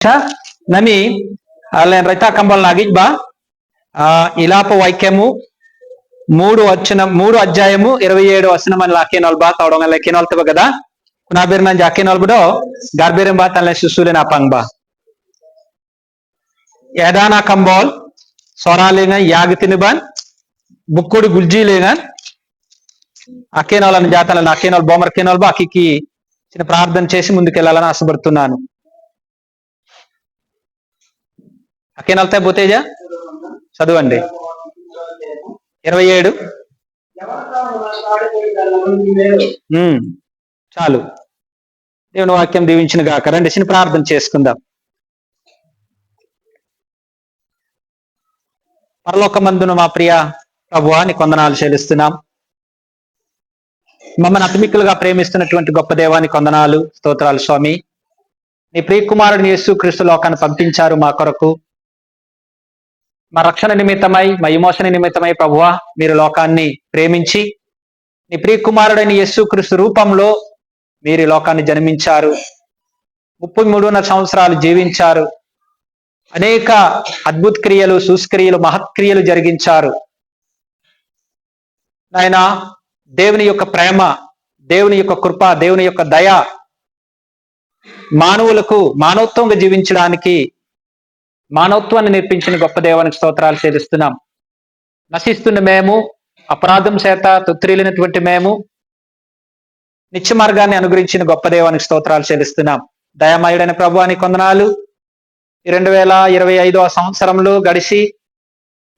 nami alen raita kambal nagij ba ఇలాప వాక్యము 3 అధ్యాయము 27 వచనం అని లాకేనల్ బా తవడొంగ లేకేనల్ తబ గదా కునాబెర్ nan jakenol budo garberem ba tan susule na pangba yadana kambol soralengan yagtiniban bukkodi guljilengan akenol అని జాతల నాకేనల్ బొమర్ కేనల్ బా కికి చిన్న ప్రార్థన చేసి ముందుకెళ్ళాలని ఆశపడుతున్నాను. అకేనల్ తే బోతేజా చదవండి 27 చాలు. దేవుని వాక్యం దీవించిన గాక. రండి చిన్న ప్రార్థన చేసుకుందాం. పరలోకమందున మా ప్రియ ప్రభువా నీ వందనాలు చెల్లిస్తున్నాం. మమ్మల్ని అతిమిక్కులుగా ప్రేమిస్తున్నటువంటి గొప్ప దేవానికి వందనాలు, స్తోత్రాలు స్వామి. నీ ప్రియ కుమారుడిని యేసుక్రీస్తు లోకాన్ని పంపించారు మా కొరకు, మా రక్షణ నిమిత్తమై, మా విమోచన నిమిత్తమై ప్రభువా మీరు లోకాన్ని ప్రేమించి నీ ప్రియ కుమారుడైన యేసుక్రీస్తు రూపంలో మీరు లోకాన్ని జన్మించారు. 33 సంవత్సరాలు జీవించారు. అనేక అద్భుత క్రియలు, సూస్క్రియలు, మహత్క్రియలు జరిగించారు. నాయనా దేవుని యొక్క ప్రేమ, దేవుని యొక్క కృప, దేవుని యొక్క దయ మానవులకు మానవత్వంగా జీవించడానికి మానవత్వాన్ని నేర్పించిన గొప్ప దేవానికి స్తోత్రాలు చెల్లిస్తున్నాం. నశిస్తున్న మేము, అపరాధం చేత తొత్తిరిలినటువంటి మేము నిత్య మార్గాన్ని అనుగ్రహించిన గొప్ప దేవానికి స్తోత్రాలు చెల్లిస్తున్నాం. దయామయుడైన ప్రభువానికి వందనాలు. 2025 సంవత్సరంలో గడిచి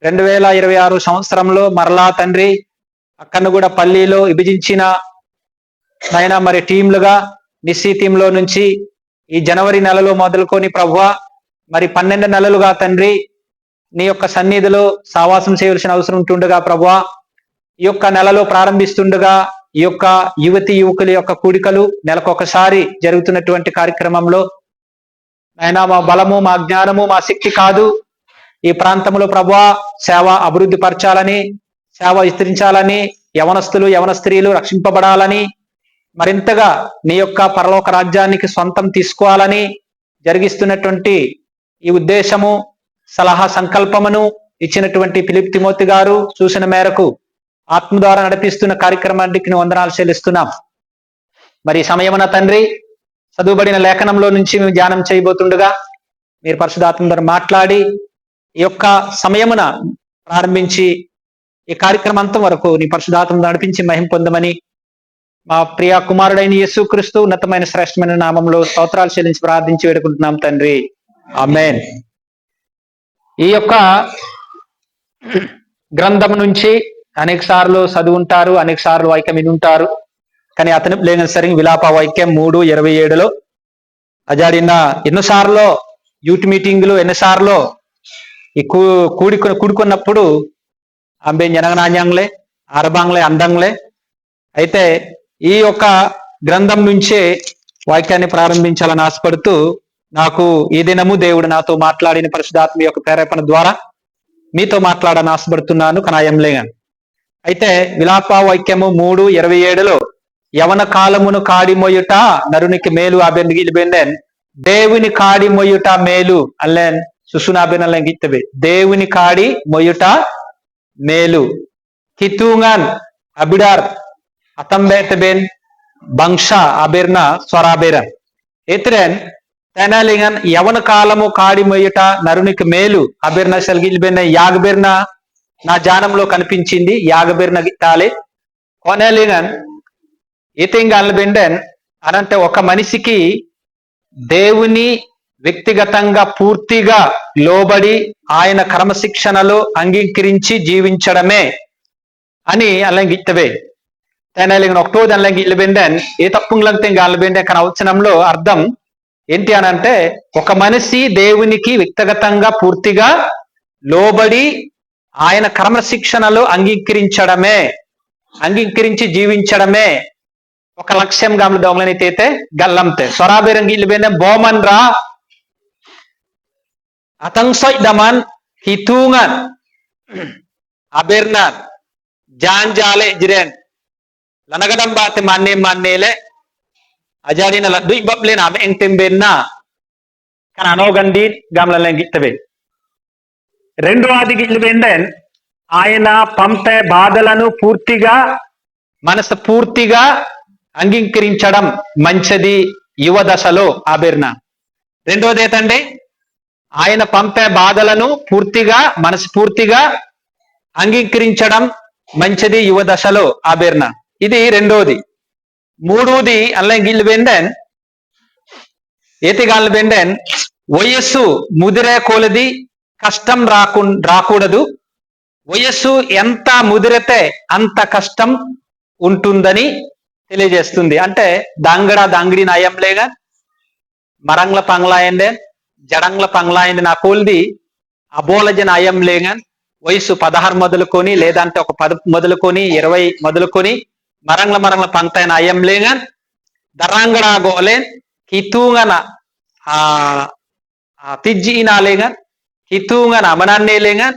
2026 సంవత్సరంలో మరలా తండ్రి అక్కను కూడా పల్లీలో విభజించిన నాయన మరి టీంలుగా నిస్సీ టీంలో నుంచి ఈ జనవరి నెలలో మొదలుకొని ప్రభువా మరి 12 నెలలుగా తండ్రి నీ యొక్క సన్నిధిలో సావాసం చేయవలసిన అవసరం ఉంటుండగా ప్రభువా ఈ యొక్క నెలలో ప్రారంభిస్తుండగా ఈ యొక్క యువతి యువకుల యొక్క కూడికలు నెలకొకసారి జరుగుతున్నటువంటి కార్యక్రమంలో ఆయన మా బలము, మా జ్ఞానము, మా శక్తి కాదు. ఈ ప్రాంతంలో ప్రభువా సేవ అభివృద్ధి పరచాలని, సేవ విస్తరించాలని, యవనస్తులు యవన స్త్రీలు రక్షింపబడాలని, మరింతగా నీ యొక్క పరలోక రాజ్యానికి సొంతం తీసుకోవాలని జరిగిస్తున్నటువంటి ఈ ఉద్దేశము, సలహా సంకల్పమును ఇచ్చినటువంటి ఫిలిప్ తిమోతి గారు సూచన మేరకు ఆత్మ ద్వారా నడిపిస్తున్న కార్యక్రమానికి వందనాలు చెల్లిస్తున్నాం. మరి సమయమున తండ్రి చదువుబడిన లేఖనంలో నుంచి మేము ధ్యానం చేయబోతుండగా మీరు పరిశుద్ధాత్మ ద్వారా మాట్లాడి ఈ యొక్క సమయమున ప్రారంభించి ఈ కార్యక్రమంతం వరకు నీ పరిశుద్ధాత్మ నడిపించి మహిమ పొందమని మా ప్రియ కుమారుడైన యేసుక్రీస్తు ఉన్నతమైన శ్రేష్టమైన నామంలో స్తోత్రాలు చెల్లించి ప్రార్థించి వేడుకుంటున్నాం తండ్రి, ఆమేన్. ఈ యొక్క గ్రంథం నుంచి అనేక సార్లు చదువుంటారు, అనేక సార్లు వాక్యం వినుంటారు. కానీ అతను లేని సరే విలాప వాక్యం 3:27లో అజాడిన ఎన్నోసార్లు యూత్ మీటింగ్లు, ఎన్నోసార్లు ఈ కూడుకున్నప్పుడు అంబే జనగనాన్యంలే ఆరబాంగ్లే అందంలే. అయితే ఈ యొక్క గ్రంథం నుంచే వాక్యాన్ని ప్రారంభించాలని ఆశపడుతూ నాకు ఈ దినము దేవుడు నాతో మాట్లాడిన పరిశుద్ధాత్మ యొక్క ప్రేరేపణ ద్వారా మీతో మాట్లాడాలని ఆశపడుతున్నాను. కనాయంలేగా అయితే విలాప వాక్యము 3:27లో యవన కాలమును కాడి మొయ్యుట నరునికి మేలు అబెండిగిలిబెండెన్ దేవుని కాడి మొయ్యుట మేలు అల్లెన్ సుసునాబెనల్లెన్ గిత్తబే దేవుని కాడి మొయ్యుట మేలు కితూంగన్ అబిడార్ అతంబెతబెన్ బంక్ష అబెర్న స్వరాబెరన్ ఎత్రెన్ తెనాలింగన్ యవన కాలము కాడి మొయ్యుట నరునికి మేలు అబెర్న సెల్గిల్బెన్న యాగబెర్న నా జానంలో కనిపించింది. యాగబెర్న గిట్టాలే కొనేలింగన్ ఈతింగల్బెండెన్ అనంటే ఒక మనిషికి దేవుని వ్యక్తిగతంగా పూర్తిగా లోబడి ఆయన క్రమశిక్షణలో అంగీకరించి జీవించడమే అని అల్లంగిత్తవే తెనాలింగన్ ఒకటోది అల్లంగిల్బెండెన్ ఏ తప్పుంగ్లంగల్బెండెన్ కన అవచనంలో అర్థం ఏంటి అనంటే ఒక మనిషి దేవునికి వ్యక్తిగతంగా పూర్తిగా లోబడి ఆయన క్రమశిక్షణలో అంగీకరించి జీవించడమే ఒక లక్ష్యం గాములు దొంగలనైతే గల్లంతే స్వరాబెరంగిల్బెన బోమన్ రా అతంసోయ్ దమన్ హితూంగన్ అబెర్నాన్ జాంజాలే జిరెన్ లనగడం బాతే మాన్నేలే అజాడిన లడ్డు ఇబ్బలేన అమె ఎంటెంబెన్నా కానీ అనోగండి గమలం గిట్టవే రెండవది గిల్లుబెండెన్ ఆయన పంపే బాధలను పూర్తిగా మనసు పూర్తిగా అంగీకరించడం మంచిది యువ దశలో ఆబెర్న రెండవది ఏంటంటే ఆయన పంపే బాధలను పూర్తిగా మనస్ఫూర్తిగా అంగీకరించడం మంచిది యువ దశలో ఆబెర్న ఇది రెండోది మూడోది అల్లెంగిల్ బెండెన్ ఏతిగాల్ బెండెన్ వయస్సు ముదిరే కొలది కష్టం రాకూడదు వయస్సు ఎంత ముదిరితే అంత కష్టం ఉంటుందని తెలియజేస్తుంది అంటే దాంగడి నయంలేగా మరంగ్ల పంగ్లాయండే జడంగ్ల పంగ్లాయండి నా కోల్ది అబోలజన అయం లేగా వయసు 16 మొదలుకొని లేదంటే ఒక 10 మొదలుకొని 20 మొదలుకొని మరంగ్ల పంక్తైన అయం లేగా దరాంగడా గోలే కితూంగన తిజ్జినా లేగా కితూంగన అమనాన్నే లేగా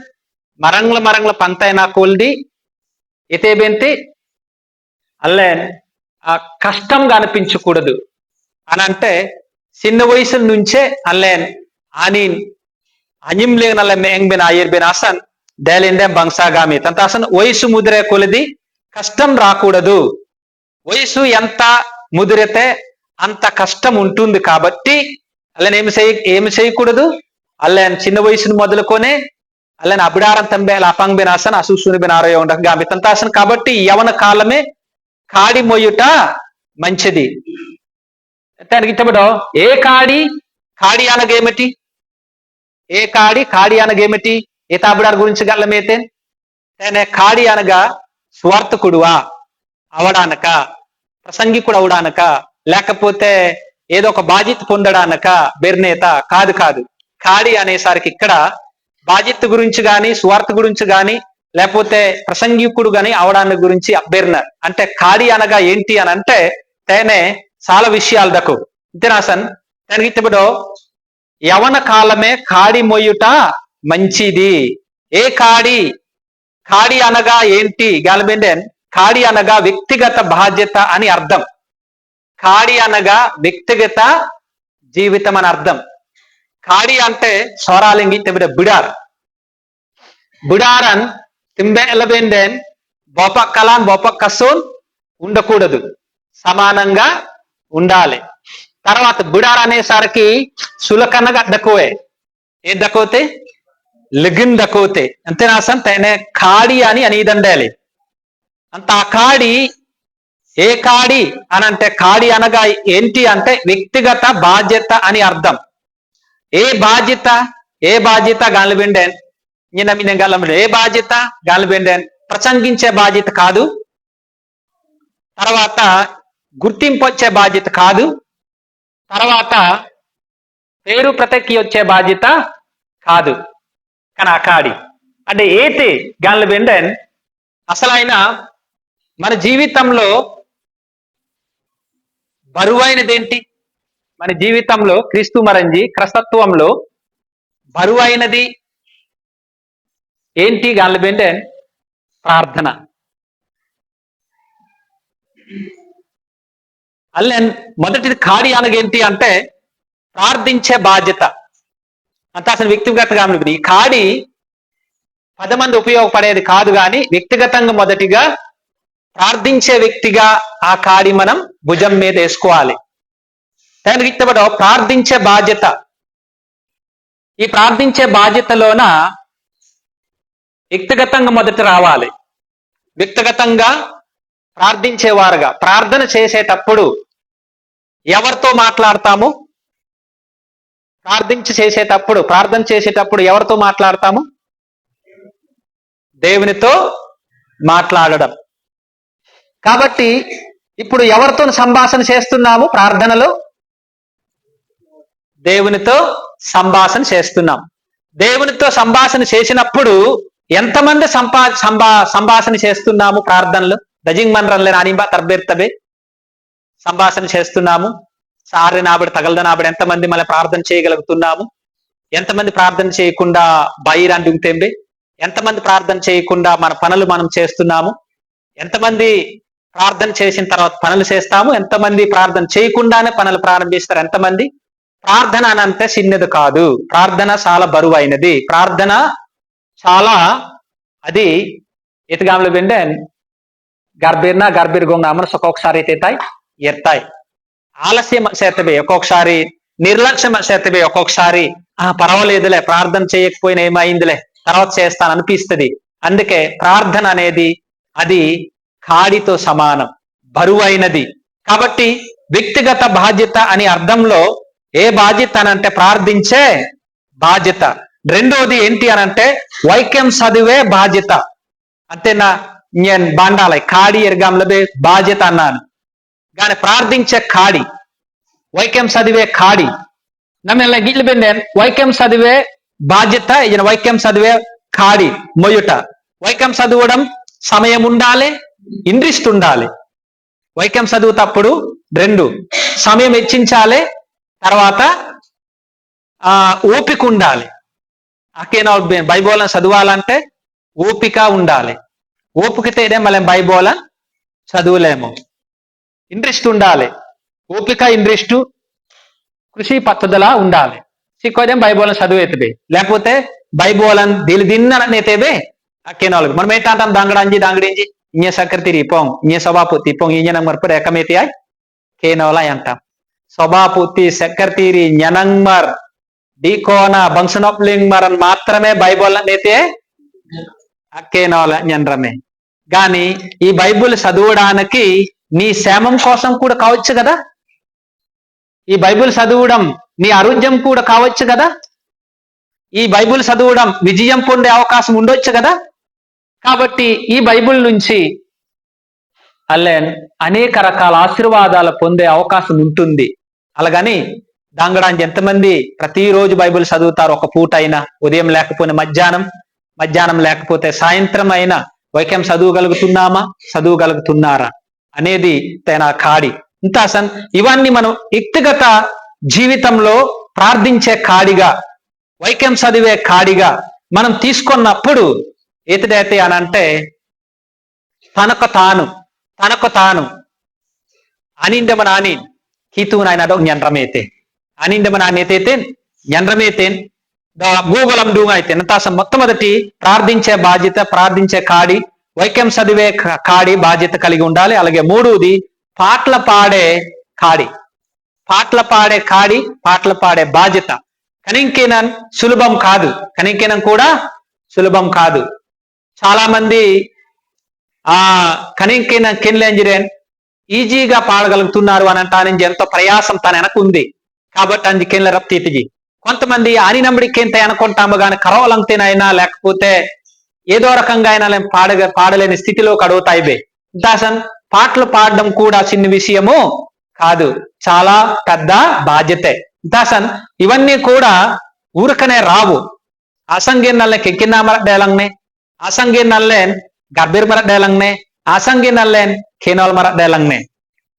మరంగ్ల పంక్తైన కోల్ది ఎతేబెంతే అల్లేన్ కష్టంగా అనిపించకూడదు అని అంటే చిన్న వయసు నుంచే అల్లేన్ అని అనిం లేనల్ల మేంగ్బెన్ ఆయర్బెన్ అసన్ దేలిందే బంసాగామి తంతాసన్ వయసు ముదిరే కొలది కష్టం రాకూడదు వయసు ఎంత ముదిరితే అంత కష్టం ఉంటుంది కాబట్టి అల్లని ఏమి చేయకూడదు అల్లని చిన్న వయసును మొదలుకొని అల్లని అబిడారం తంబే అపంగ్ బెన్ అసన్ అసూసుని బెన్ ఆరోయ ఉండక గామి తంతాసన్ కాబట్టి యవన కాలమే కాడి మొయ్యుట మంచిది ఏ కాడి అనగేమిటి ఏ కాడి అనగేమిటి ఏ తాబిడార్ గురించి గల్లమైతే కాడి అనగా స్వార్థకుడువా అవడానక ప్రసంగికుడు అవడానక లేకపోతే ఏదో ఒక బాధ్యత పొందడానక బెర్నేత కాదు కాడి అనేసరికి ఇక్కడ బాధ్యత గురించి గాని స్వార్థ గురించి గాని లేకపోతే ప్రసంగికుడు గాని అవడానికి గురించి అబ్బెర్నర్ అంటే కాడి అనగా ఏంటి అని అంటే తేనే చాలా విషయాలు దక్కు ఇంతేనాసన్ దానికి ఇప్పుడు యవన కాలమే కాడి మొయ్యుట మంచిది ఏ కాడి అనగా ఏంటి గాలబెండెన్ కాడి అనగా వ్యక్తిగత బాధ్యత అని అర్థం కాడి అనగా వ్యక్తిగత జీవితం అని అర్థం కాడి అంటే స్వరాలింగి తెబిడ బిడారన్ తింబె ఎలబెండెన్ బోపక్ కలాన్ బోపక్ కసోన్ ఉండకూడదు సమానంగా ఉండాలి తర్వాత బిడార్ అనేసరికి సులకనగా దక్కువే ఏ దక్కువతే లిగిన్ దక్కువతే అంతేనాసన్ తేనే కాడి అని అనేదండాలి అంత ఆ కాడి ఏ కాడి అని అంటే కాడి అనగా ఏంటి అంటే వ్యక్తిగత బాధ్యత అని అర్థం ఏ బాధ్యత గాలిబెండెన్ ఏ బాధ్యత గాలిబెండెన్ ప్రసంగించే బాధ్యత కాదు తర్వాత గుర్తింపు వచ్చే బాధ్యత కాదు తర్వాత పేరు ప్రతక్కి వచ్చే బాధ్యత కాదు కానీ ఆ కాడి అంటే ఏతి గాలిబెండెన్ అసలైన మన జీవితంలో బరువైనదేంటి మన జీవితంలో క్రీస్తు మరంజి క్రైస్తత్వంలో బరువైనది ఏంటి గాలిబెండెన్ ప్రార్థన అల్లెన్ మొదటిది కాడి అనగేంటి అంటే ప్రార్థించే బాధ్యత అంత అసలు వ్యక్తిగతంగా ఈ కాడి 10 మంది ఉపయోగపడేది కాదు కానీ వ్యక్తిగతంగా మొదటిగా ప్రార్థించే వ్యక్తిగా ఆ కాడి మనం భుజం మీద వేసుకోవాలి దానికి ప్రార్థించే బాధ్యత ఈ ప్రార్థించే బాధ్యతలోన వ్యక్తిగతంగా మొదట రావాలి వ్యక్తిగతంగా ప్రార్థించేవారుగా ప్రార్థన చేసేటప్పుడు ఎవరితో మాట్లాడతాము ప్రార్థన చేసేటప్పుడు ఎవరితో మాట్లాడతాము దేవునితో మాట్లాడడం కాబట్టి ఇప్పుడు ఎవరితో సంభాషణ చేస్తున్నాము ప్రార్థనలో దేవునితో సంభాషణ చేస్తున్నాం దేవునితో సంభాషణ చేసినప్పుడు ఎంతమంది సంభాషణ చేస్తున్నాము ప్రార్థనలు దజింగ్ మన్రన్లే నానింబా తర్బెర్తబే సంభాషణ చేస్తున్నాము సారి నాబడి తగలద నాబడి ఎంతమంది మళ్ళీ ప్రార్థన చేయగలుగుతున్నాము ఎంతమంది ప్రార్థన చేయకుండా బైరాన్ దిగుతేంబే ఎంతమంది ప్రార్థన చేయకుండా మన పనులు మనం చేస్తున్నాము ఎంతమంది ప్రార్థన చేసిన తర్వాత పనులు చేస్తాము ఎంతమంది ప్రార్థన చేయకుండానే పనులు ప్రారంభిస్తారు ఎంతమంది ప్రార్థన అనంటే చిన్నది కాదు. ప్రార్థన చాలా బరువైనది. ప్రార్థన చాలా అది ఎతగాములు బిండే గర్భిర్న గర్భిర్ గొంగ ఒక్కొక్కసారి ఎత్తాయి ఎత్తాయి ఆలస్యం చేతవే, ఒక్కొక్కసారి నిర్లక్ష్యం చేతవే, ఒక్కొక్కసారి పర్వాలేదులే ప్రార్థన చేయకపోయినా ఏమైందిలే తర్వాత చేస్తాను అనిపిస్తుంది. అందుకే ప్రార్థన అనేది అది కాడితో సమానం, బరువైనది. కాబట్టి వ్యక్తిగత బాధ్యత అని అర్థంలో ఏ బాధ్యత అనంటే ప్రార్థించే బాధ్యత. రెండోది ఏంటి అనంటే వాక్యం చదివే బాధ్యత. అంతేనా? నేను బాండాలి కాడి ఎరగాంలదే బాధ్యత అన్నాను, కానీ ప్రార్థించే కాడి, వాక్యం చదివే కాడి. నమ్మెల్ల గిట్లు బిండేన్ వాక్యం చదివే బాధ్యత, ఈయన వాక్యం చదివే కాడి మొయ్యుట. వాక్యం చదవడం సమయం ఉండాలి, ఇంట్రెస్ట్ ఉండాలి. వాక్యం చదువుతప్పుడు రెండు సమయం హెచ్చించాలి, తర్వాత ఓపిక ఉండాలి. అకేనా బైబోలను చదవాలంటే ఓపిక ఉండాలి. ఓపిక తేడే మళ్ళీ బైబోలను చదువులేము. ఇంట్రెస్ట్ ఉండాలి. ఓపిక, ఇంట్రెస్ట్, కృషి పట్టుదల ఉండాలి. సిక్కోదేం బైబోలను చదువుతుంది, లేకపోతే బైబోలను దిన్ననేతేవే అకేనా మనం ఏంటంటాం దంగడాంజి దంగడించి ఇంజ సక్రతిరి పోం ఇంజ సభాపతి పోం ఇంజన మర్పడు ఎకమేతి అయి కేనోలా అంటాం. సభాపతి సెక్రటరీ జ్ఞనంగ్మర్ డీకోన బంక్సనొప్లింగ్మర్ అని మాత్రమే బైబిల్ అయితే అక్కేనోల జ్ఞనరమే. కానీ ఈ బైబిల్ చదవడానికి నీ క్షేమం కోసం కూడా కావచ్చు కదా. ఈ బైబిల్ చదవడం నీ ఆరోగ్యం కూడా కావచ్చు కదా. ఈ బైబిల్ చదవడం విజయం పొందే అవకాశం ఉండొచ్చు కదా. కాబట్టి ఈ బైబిల్ నుంచి అల్లేన్ అనేక రకాల ఆశీర్వాదాలు పొందే అవకాశం ఉంటుంది. అలాగని దాంగడానికి ఎంతమంది ప్రతిరోజు బైబిల్ చదువుతారు? ఒక పూట అయినా, ఉదయం లేకపోతే మధ్యాహ్నం లేకపోతే సాయంత్రం అయినా వాక్యం చదవగలుగుతున్నామా, చదవగలుగుతున్నారా అనేది తన కాడి. ఇంతాసన్ ఇవన్నీ మనం వ్యక్తిగత జీవితంలో ప్రార్థించే కాడిగా, వాక్యం చదివే కాడిగా మనం తీసుకున్నప్పుడు ఏతిదైతే అనంటే తనకు తాను అనిందమన అని కీతునాయనదో జ్ఞండ్రమేతే అనిందమన అనేతైతే జ్ఞండ్రమేతే గూగులం డూగా అయితే నతాసం మొట్టమొదటి ప్రార్థించే బాధ్యత, ప్రార్థించే కాడి, వాక్యం చదివే కాడి బాధ్యత కలిగి ఉండాలి. అలాగే మూడవది పాటలు పాడే కాడి, పాటలు పాడే బాధ్యత. కనింకేనన్ సులభం కాదు, కనింకేనం కూడా సులభం కాదు. చాలా మంది కనింకేన కెన్లేంజిరేన్ ఈజీగా పాడగలుగుతున్నారు అని అంటానికి ఎంతో ప్రయాసం తన వెనకుంది కాబట్టి అందుకెళ్ళ రప్తీతిజీ. కొంతమంది ఆనినంబడికేంత అనుకుంటాము కానీ కరవలంతేనైనా లేకపోతే ఏదో రకంగా అయినా పాడలేని స్థితిలో కడుగుతాయిబే. దాసన్ పాటలు పాడడం కూడా చిన్న విషయము కాదు, చాలా పెద్ద బాధ్యతే. దాసన్ ఇవన్నీ కూడా ఊరకనే రావు. అసంగీర్ నల్లే కెక్కినా మర డేలంగ్నే, అసంగీర్ నల్లేన్ గర్భిర్ మర డేలంగ్నే, అసంగీర్ నల్లేన్ కేనోల్ మర డేలంగ్నే.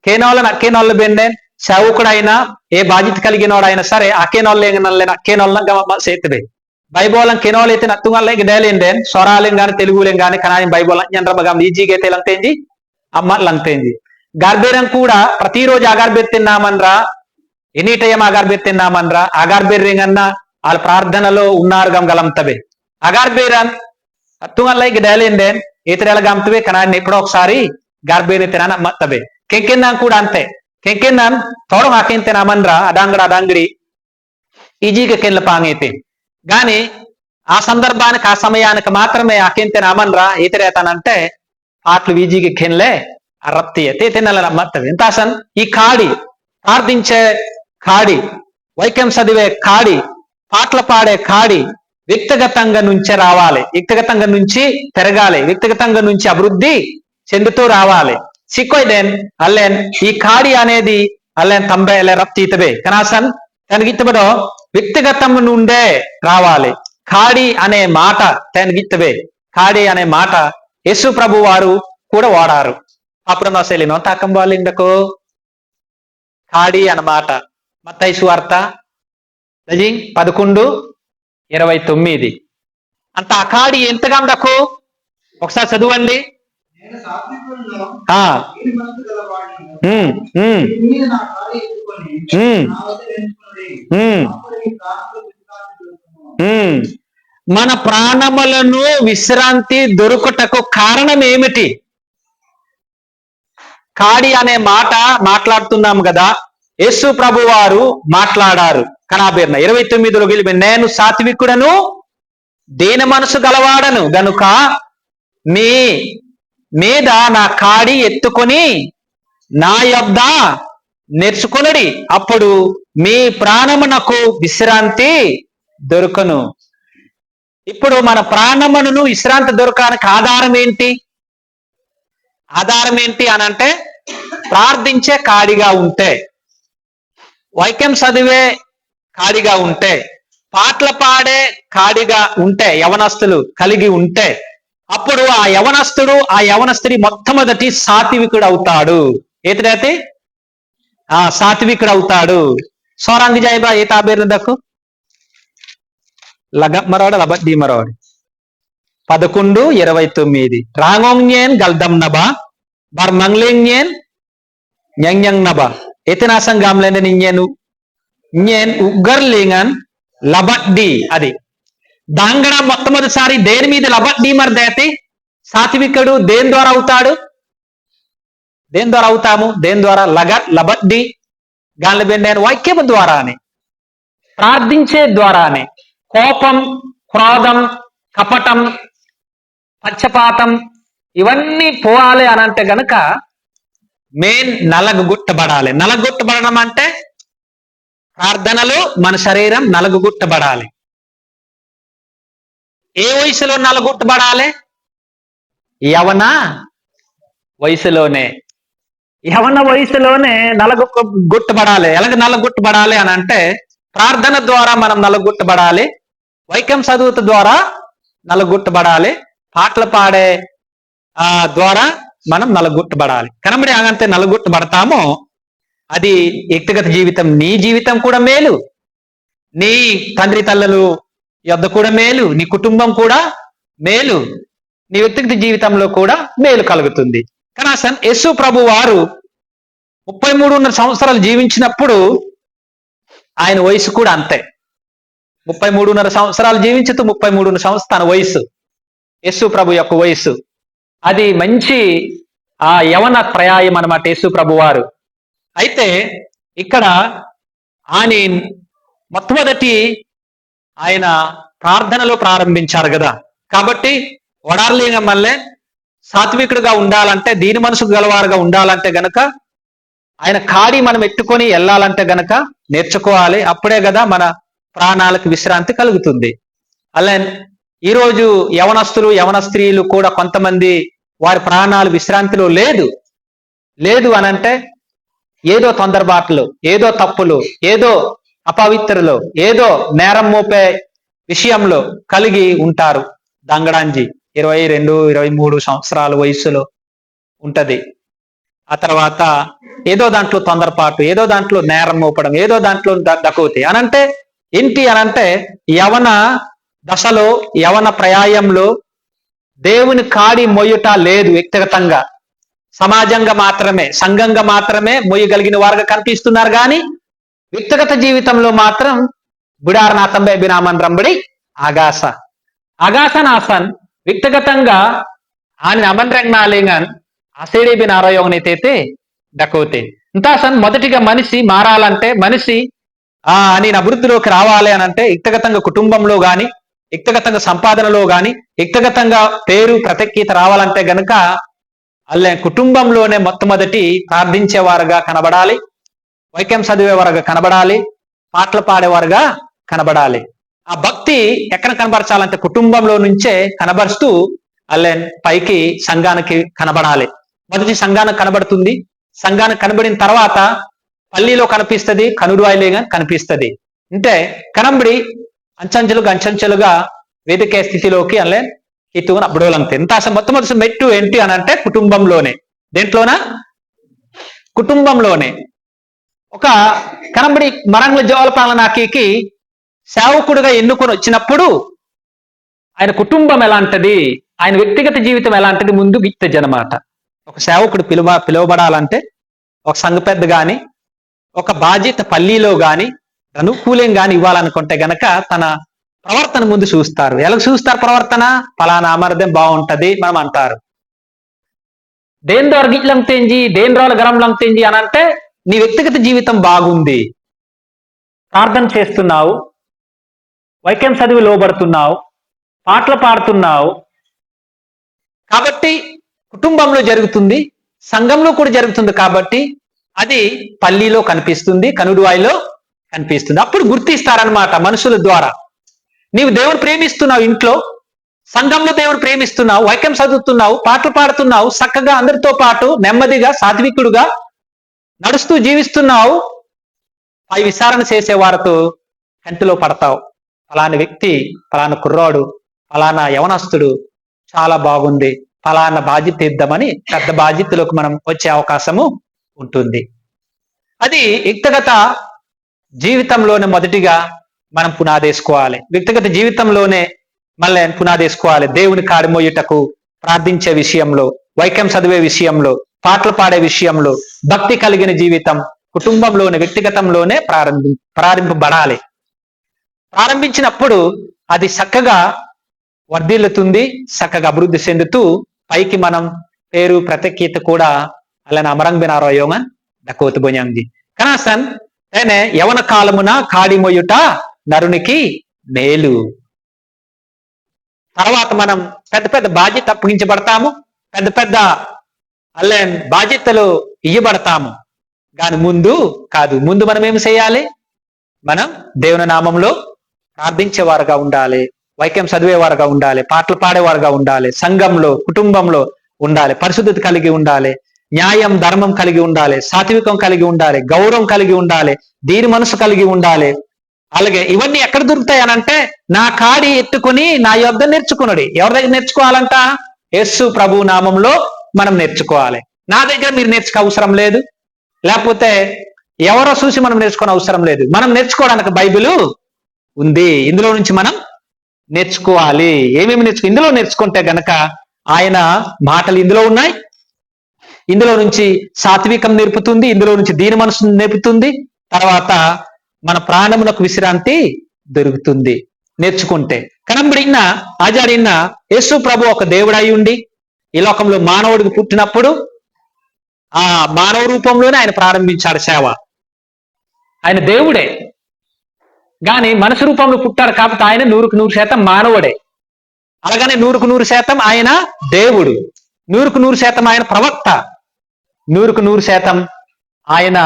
కేనోళ్ళ బెండేన్ సేవకుడైనా ఏ బాధ్యత కలిగినోడైనా సరే అక్కేనోళ్ళ సేతుడే బైబోలం కెనోల్ అయితే నత్తుంగల్ డేలేండేన్ స్వరాలేం గాని తెలుగులేం గాని కనాని బైబోలం జనరబగం ఈజీగైతే లంతేంజి అమ్మ లంతేంజి. గర్భేరం కూడా ప్రతిరోజు అగర్బెత్తిన్నామనరా, ఎనీ టైం అగర్బెత్తిన్నామనరా, అగర్బెర్రింగన్నా వాళ్ళ ప్రార్థనలో ఉన్నారు గలంతవే. అగర్బేరన్ అత్తుంగల్ డేలేండేన్ ఇతర గంతవే కనాని ఎప్పుడో ఒకసారి గర్భేని తిన మత్తవే. కెంకెన్నాం కూడా అంతే, కెంకెన్నాం తోడం ఆకెంతేనామనరా అడాంగడి ఈజీగా కెన్ల పాంగైతే గాని ఆ సందర్భానికి ఆ సమయానికి మాత్రమే ఆకెంతేనామనరా ఇతరేతనంటే పాటలు ఈజీగా కెన్లే అరప్తియ తేనెల మత్తవే. ఇంతాసన్ ఈ కాడి, ప్రార్థించే కాడి, వాక్యం చదివే కాడి, పాటలు పాడే కాడి వ్యక్తిగతంగా నుంచే రావాలి, వ్యక్తిగతంగా నుంచి పెరగాలి, వ్యక్తిగతంగా నుంచి అభివృద్ధి చెందుతూ రావాలి. సిక్కోయిదేన్ అల్లేన్ ఈ కాడి అనేది అల్లేన్ తంబే రప్తీతవే కనాసన్ తనగిత్తబడో వ్యక్తిగతం నుండే రావాలి. కాడి అనే మాట తనగిత్తవే, కాడి అనే మాట యేసు ప్రభు వారు కూడా వాడారు. అప్పుడు నా శైలినో తాకం వాళ్ళకు కాడి అన్నమాట. మత్తయి సువార్త 11:29 అంత ఆ కాడి ఎంతగా ఉండకు ఒకసారి చదవండి. ఆ, మన ప్రాణములను విశ్రాంతి దొరుకుటకు కారణం ఏమిటి? కాడి అనే మాట మాట్లాడుతున్నాం కదా, యేసు ప్రభు వారు మాట్లాడారు కనాబీర్న 29లో గెలిపి, నేను సాత్వికుడను దీన మనసు గలవాడను గనుక మీ మీద నా కాడి ఎత్తుకొని నా యొద్ద నేర్చుకొనుడి, అప్పుడు మీ ప్రాణమునకు విశ్రాంతి దొరుకును. ఇప్పుడు మన ప్రాణమును విశ్రాంతి దొరకడానికి ఆధారం ఏంటి? ఆధారం ఏంటి అనంటే ప్రార్థించే కాడిగా ఉంటే, వాక్యం చదివే కాడిగా ఉంటే, పాటలు పాడే కాడిగా ఉంటే, యవనస్తులు కలిగి ఉంటే, అప్పుడు ఆ యవనస్తుడి మొట్టమొదటి సాత్వికుడు అవుతాడు. ఏతిరైతే సాత్వికుడు అవుతాడు. సోరంగి జాయిబా ఏ తాబేరు దక్కు లగమరోడ లబడ్డీ మరోడి 11:29 రాంగోంగ్యేన్ గల్దం నబా bar manglengyen nyang nyang naba etinasang gamlende ninyenu nyen ugarlingan labaddi అది దాంగడ మొట్టమొదటిసారి దేని మీద లబడ్డి మర్దేతి సాత్వికుడు దేని ద్వారా అవుతాడు? దేని ద్వారా అవుతాము? దేని ద్వారా? లబడ్డి గాన్లబెండైన వాక్యము ద్వారానే, ప్రార్థించే ద్వారానే. కోపం, క్రోధం, కపటం, పక్షపాతం ఇవన్నీ పోవాలి అనంటే గనక మెయిన్ నలగొట్టబడాలి. నలగొట్టబడడం అంటే ప్రార్థనలో మన శరీరం నలగొట్టబడాలి. ఏ వయసులో నలగొట్టబడాలి? యవన వయసులోనే. యవన వయసులోనే నలగొట్టబడాలి. ఎలాగ నలగొట్టబడాలి అని అంటే ప్రార్థన ద్వారా మనం నలగొట్టబడాలి, వాక్యం చదువుత ద్వారా నలగొట్టబడాలి, పాటలు పాడే ద్వారా మనం నలగొట్టబడాలి. కనబడి ఆగంతే నలగొట్టబడతామో అది వ్యక్తిగత జీవితం, నీ జీవితం కూడా మేలు, నీ తండ్రి తల్లులు యొద్ద కూడా మేలు, నీ కుటుంబం కూడా మేలు, నీ వ్యక్తిగత జీవితంలో కూడా మేలు కలుగుతుంది. కనీసం యేసు ప్రభు వారు 33 సంవత్సరాలు జీవించినప్పుడు ఆయన వయసు కూడా అంతే. 33 సంవత్సరాలు జీవించుతూ 33 సంవత్సరాలు తన వయసు, యేసు ప్రభు యొక్క వయసు. అది మంచి యవన ప్రయాయం అన్నమాట యేసు ప్రభు వారు. అయితే ఇక్కడ ఆయన మొట్టమొదటి ఆయన ప్రార్థనలో ప్రారంభించారు కదా. కాబట్టి వడార్లింగం వల్లే సాత్వికుడుగా ఉండాలంటే, దీని మనసు గలవారుగా ఉండాలంటే గనక ఆయన కాడి మనం ఎత్తుకొని వెళ్ళాలంటే గనక నేర్చుకోవాలి. అప్పుడే కదా మన ప్రాణాలకు విశ్రాంతి కలుగుతుంది. అలా ఈరోజు యవనస్తులు, యవన స్త్రీలు కూడా కొంతమంది వారి ప్రాణాలు విశ్రాంతిలో లేదు అనంటే ఏదో తొందరబాట్లు, ఏదో తప్పులు, ఏదో అపవిత్రలు, ఏదో నేరం మోపే విషయంలో కలిగి ఉంటారు. దంగడాంజి 22, 23 సంవత్సరాల వయసులో ఉంటది. ఆ తర్వాత ఏదో దాంట్లో తొందరపాటు, ఏదో దాంట్లో నేరం మోపడం, ఏదో దాంట్లో దక్కువతి అనంటే ఏంటి అనంటే యవన దశలో, యవన ప్రయాయంలో దేవుని కాడి మొయ్యుట లేదు. వ్యక్తిగతంగా, సమాజంగా మాత్రమే, సంఘంగా మాత్రమే మొయ్యగలిగిన వారుగా కనిపిస్తున్నారు. కానీ వ్యక్తిగత జీవితంలో మాత్రం బుడారనాథంబై బినామన్ రంబడి ఆగాసనాసన్ వ్యక్తిగతంగా ఆయన అమన్రంగాలింగన్ అసేడి బినారయోగనైతే దక్కువతే ఇంతాసన్. మొదటిగా మనిషి మారాలంటే, మనిషి నేను అభివృద్ధిలోకి రావాలి అనంటే వ్యక్తిగతంగా కుటుంబంలో గాని, వ్యక్తిగతంగా సంపాదనలో గాని, వ్యక్తిగతంగా పేరు ప్రత్యేకత రావాలంటే గనక అల్లే కుటుంబంలోనే మొట్టమొదటి ప్రార్థించేవారుగా కనబడాలి, వాక్యం చదివేవారుగా కనబడాలి, పాటలు పాడేవారుగా కనబడాలి. ఆ భక్తి ఎక్కడ కనబరచాలంటే కుటుంబంలో నుంచే కనబరుస్తూ అల్లే పైకి సంఘానికి కనబడాలి. మొదటి సంఘానికి కనబడుతుంది, సంఘానికి కనబడిన తర్వాత పల్లిలో కనిపిస్తుంది, కనుడువాయిలేగా కనిపిస్తుంది. అంటే కనబడి అంచంచెలుగా వేదికే స్థితిలోకి అల్లే ఇటువన అప్పుడోలంతే. ఇంత మొట్టమొదటి మెట్టు ఏంటి అని అంటే కుటుంబంలోనే. దేంట్లోనా? కుటుంబంలోనే. ఒక కనబడి మరంగుల జోలపాలనాకి సేవకుడుగా ఎన్నుకొని వచ్చినప్పుడు ఆయన కుటుంబం ఎలాంటిది, ఆయన వ్యక్తిగత జీవితం ఎలాంటిది ముందు విత్తజ్ అనమాట. ఒక సేవకుడు పిలువబడాలంటే ఒక సంఘ పెద్ద గాని ఒక బాధ్యత పల్లీలో గాని అనుకూలం గాని ఇవ్వాలనుకుంటే గనక తన ప్రవర్తన ముందు చూస్తారు. ఎలా చూస్తారు ప్రవర్తన? ఫలానా అమర్దం బాగుంటది మనం అంటారు. దేని ద్వారా గిట్లం తెంజి దేని రోజుల గరంలం తెంజి అని అంటే నీ వ్యక్తిగత జీవితం బాగుంది, ప్రార్థన చేస్తున్నావు, వాక్యం చదివి లోబడుతున్నావు, పాటలు పాడుతున్నావు, కాబట్టి కుటుంబంలో జరుగుతుంది, సంఘంలో కూడా జరుగుతుంది, కాబట్టి అది పల్లీలో కనిపిస్తుంది, కనుడువాయిలో కనిపిస్తుంది. అప్పుడు గుర్తిస్తారనమాట మనుషుల ద్వారా. నీవు దేవుడు ప్రేమిస్తున్నావు, ఇంట్లో సంఘంలో దేవుడు ప్రేమిస్తున్నావు, వాక్యం చదువుతున్నావు, పాటలు పాడుతున్నావు, చక్కగా అందరితో పాటు నెమ్మదిగా సాత్వికుడుగా నడుస్తూ జీవిస్తున్నావు, పై విచారణ చేసే వారితో కంటిలో పడతావు. ఫలానా వ్యక్తి, ఫలానా కుర్రాడు, ఫలానా యవనస్తుడు చాలా బాగుంది, ఫలానా బాధ్యత ఇద్దామని పెద్ద బాధ్యతలోకి మనం వచ్చే అవకాశము ఉంటుంది. అది వ్యక్తిగత జీవితంలోనే మొదటిగా మనం పునాదేసుకోవాలి. వ్యక్తిగత జీవితంలోనే మళ్ళీ పునాదేసుకోవాలి. దేవుని కాడిమోయుటకు ప్రార్థించే విషయంలో, వాక్యం చదివే విషయంలో, పాటలు పాడే విషయంలో, భక్తి కలిగిన జీవితం కుటుంబంలోనే వ్యక్తిగతంలోనే ప్రారంభింపబడాలి. ప్రారంభించినప్పుడు అది చక్కగా వర్ధిల్లుతుంది, చక్కగా అభివృద్ధి చెందుతూ పైకి మనం పేరు ప్రత్యేకత కూడా అలానే అమరంగ్ బినారోయోగన్ దకోతు బొంయాంగి కనాసన్ ఏనే యవన కాలమున కాడిమొయుట నరునికి మేలు. తర్వాత మనం పెద్ద పెద్ద బాధ్యత అప్పగించబడతాము, పెద్ద పెద్ద అల్లెన్ బాధ్యతలు ఇయ్యబడతాము. కానీ ముందు కాదు. ముందు మనం ఏం చేయాలి? మనం దేవుని నామంలో ప్రార్థించేవారుగా ఉండాలి, వాక్యం చదివేవారుగా ఉండాలి, పాటలు పాడేవారుగా ఉండాలి, సంఘంలో కుటుంబంలో ఉండాలి, పరిశుద్ధత కలిగి ఉండాలి, న్యాయం ధర్మం కలిగి ఉండాలి, సాత్వికం కలిగి ఉండాలి, గౌరవం కలిగి ఉండాలి, దీని మనసు కలిగి ఉండాలి. అలాగే ఇవన్నీ ఎక్కడ దొరుకుతాయి అనంటే నా కాడి ఎత్తుకుని నా యొద్ద నేర్చుకున్నాడు. ఎవరి దగ్గర నేర్చుకోవాలంట? యేసు ప్రభు నామంలో మనం నేర్చుకోవాలి. నా దగ్గర మీరు నేర్చుకో అవసరం లేదు, లేకపోతే ఎవరో చూసి మనం నేర్చుకోని అవసరం లేదు. మనం నేర్చుకోవడానికి బైబిల్ ఉంది, ఇందులో నుంచి మనం నేర్చుకోవాలి. ఏమేమి ఇందులో నేర్చుకుంటే గనక ఆయన మాటలు ఇందులో ఉన్నాయి, ఇందులో నుంచి సాత్వికం నేర్పుతుంది, ఇందులో నుంచి దీని మనసు నేర్పుతుంది. తర్వాత మన ప్రాణమునకు విశ్రాంతి దొరుకుతుంది నేర్చుకుంటే. కనంబడిన ఆచార్యన్న యేసు ప్రభు ఒక దేవుడై ఉండి ఈ లోకంలో మానవుడికి పుట్టినప్పుడు ఆ మానవ రూపంలోనే ఆయన ప్రారంభించాడు సేవ. ఆయన దేవుడే, కానీ మనుషు రూపంలో పుట్టాడు కాబట్టి ఆయన 100% మానవుడే. అలాగనే 100% ఆయన దేవుడు, 100% ఆయన ప్రవక్త, 100% ఆయన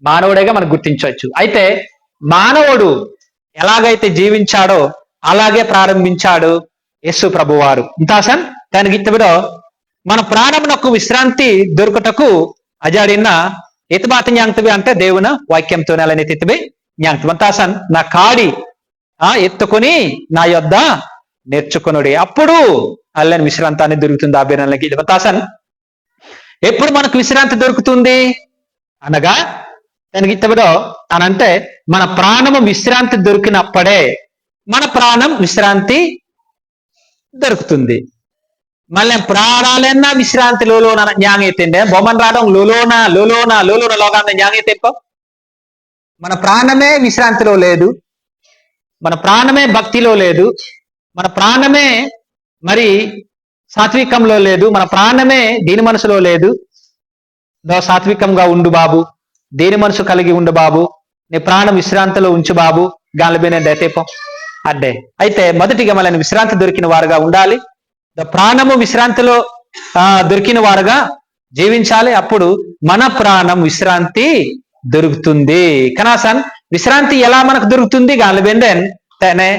మానవుడిగా మనం గుర్తించవచ్చు. అయితే మానవుడు ఎలాగైతే జీవించాడో అలాగే ప్రారంభించాడు యేసు ప్రభువారు. ఇంతాసన్ దానికి ఇత్తబిడో మన ప్రాణమునకు విశ్రాంతి దొరుకుటకు అజాడిన ఎత్తుబాత జ్ఞాంతవి అంటే దేవుని వాక్యంతో నెలని తిత్తిబి జ్ఞాంతవంతాసన్ నా కాడి ఎత్తుకొని నా యొద్ద నేర్చుకునుడి, అప్పుడు అల్లని విశ్రాంతాన్ని దొరుకుతుంది. ఆ బీరలకి ఇదివతాసన్ ఎప్పుడు మనకు విశ్రాంతి దొరుకుతుంది అనగా దానికి ఇత్తబిడో అనంటే మన ప్రాణము విశ్రాంతి దొరికినప్పుడే మన ప్రాణం విశ్రాంతి దొరుకుతుంది. మళ్ళీ ప్రాణాలన్నా విశ్రాంతి లోలోన జ్ఞాంగైతే బొమ్మన్ రావడం లోలోన లోలోన లోలోన లోగాన్న జ్ఞాంగైతే మన ప్రాణమే విశ్రాంతిలో లేదు, మన ప్రాణమే భక్తిలో లేదు, మన ప్రాణమే మరి సాత్వికంలో లేదు, మన ప్రాణమే దీని మనసులో లేదు. సాత్వికంగా ఉండు బాబు, దేని మనసు కలిగి ఉండు బాబు, నీ ప్రాణం విశ్రాంతిలో ఉంచు బాబు, గాలిబేనే దయతేపం అడ్డే. అయితే మొదటిగా మళ్ళీ విశ్రాంతి దొరికిన వారుగా ఉండాలి, ప్రాణము విశ్రాంతిలో దొరికిన వారుగా జీవించాలి. అప్పుడు మన ప్రాణం విశ్రాంతి దొరుకుతుంది. కనాసన్ విశ్రాంతి ఎలా మనకు దొరుకుతుంది? గాలిబేండెన్ తనే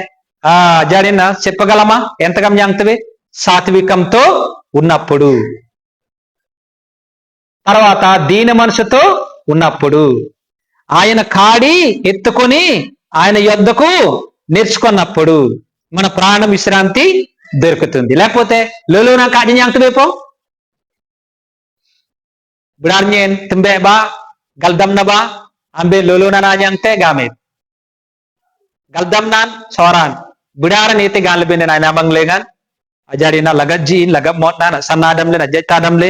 జాడిన చెప్పగలమా? ఎంతగా జ్ఞాంతవే సాత్వికంతో ఉన్నప్పుడు, తర్వాత దీన మనసుతో ఉన్నప్పుడు, ఆయన కాడి ఎత్తుకొని ఆయన యొద్దకు నేర్చుకున్నప్పుడు మన ప్రాణం విశ్రాంతి దొరుకుతుంది. లేకపోతే లోలోనా కాడి జ్ఞాంతవేపో బుడార్ఞేన్ తుంబే బా గల్దమ్నబా అంబే లోలోనా నా జ్ఞాంతే గామే గల్దమ్నాన్ సోరాన్ బుడార నీతి గాలిబింది ఆయన అమంగ్లేగాన్ Ajari na lagajji lagab mot na sanadam le na jatadam le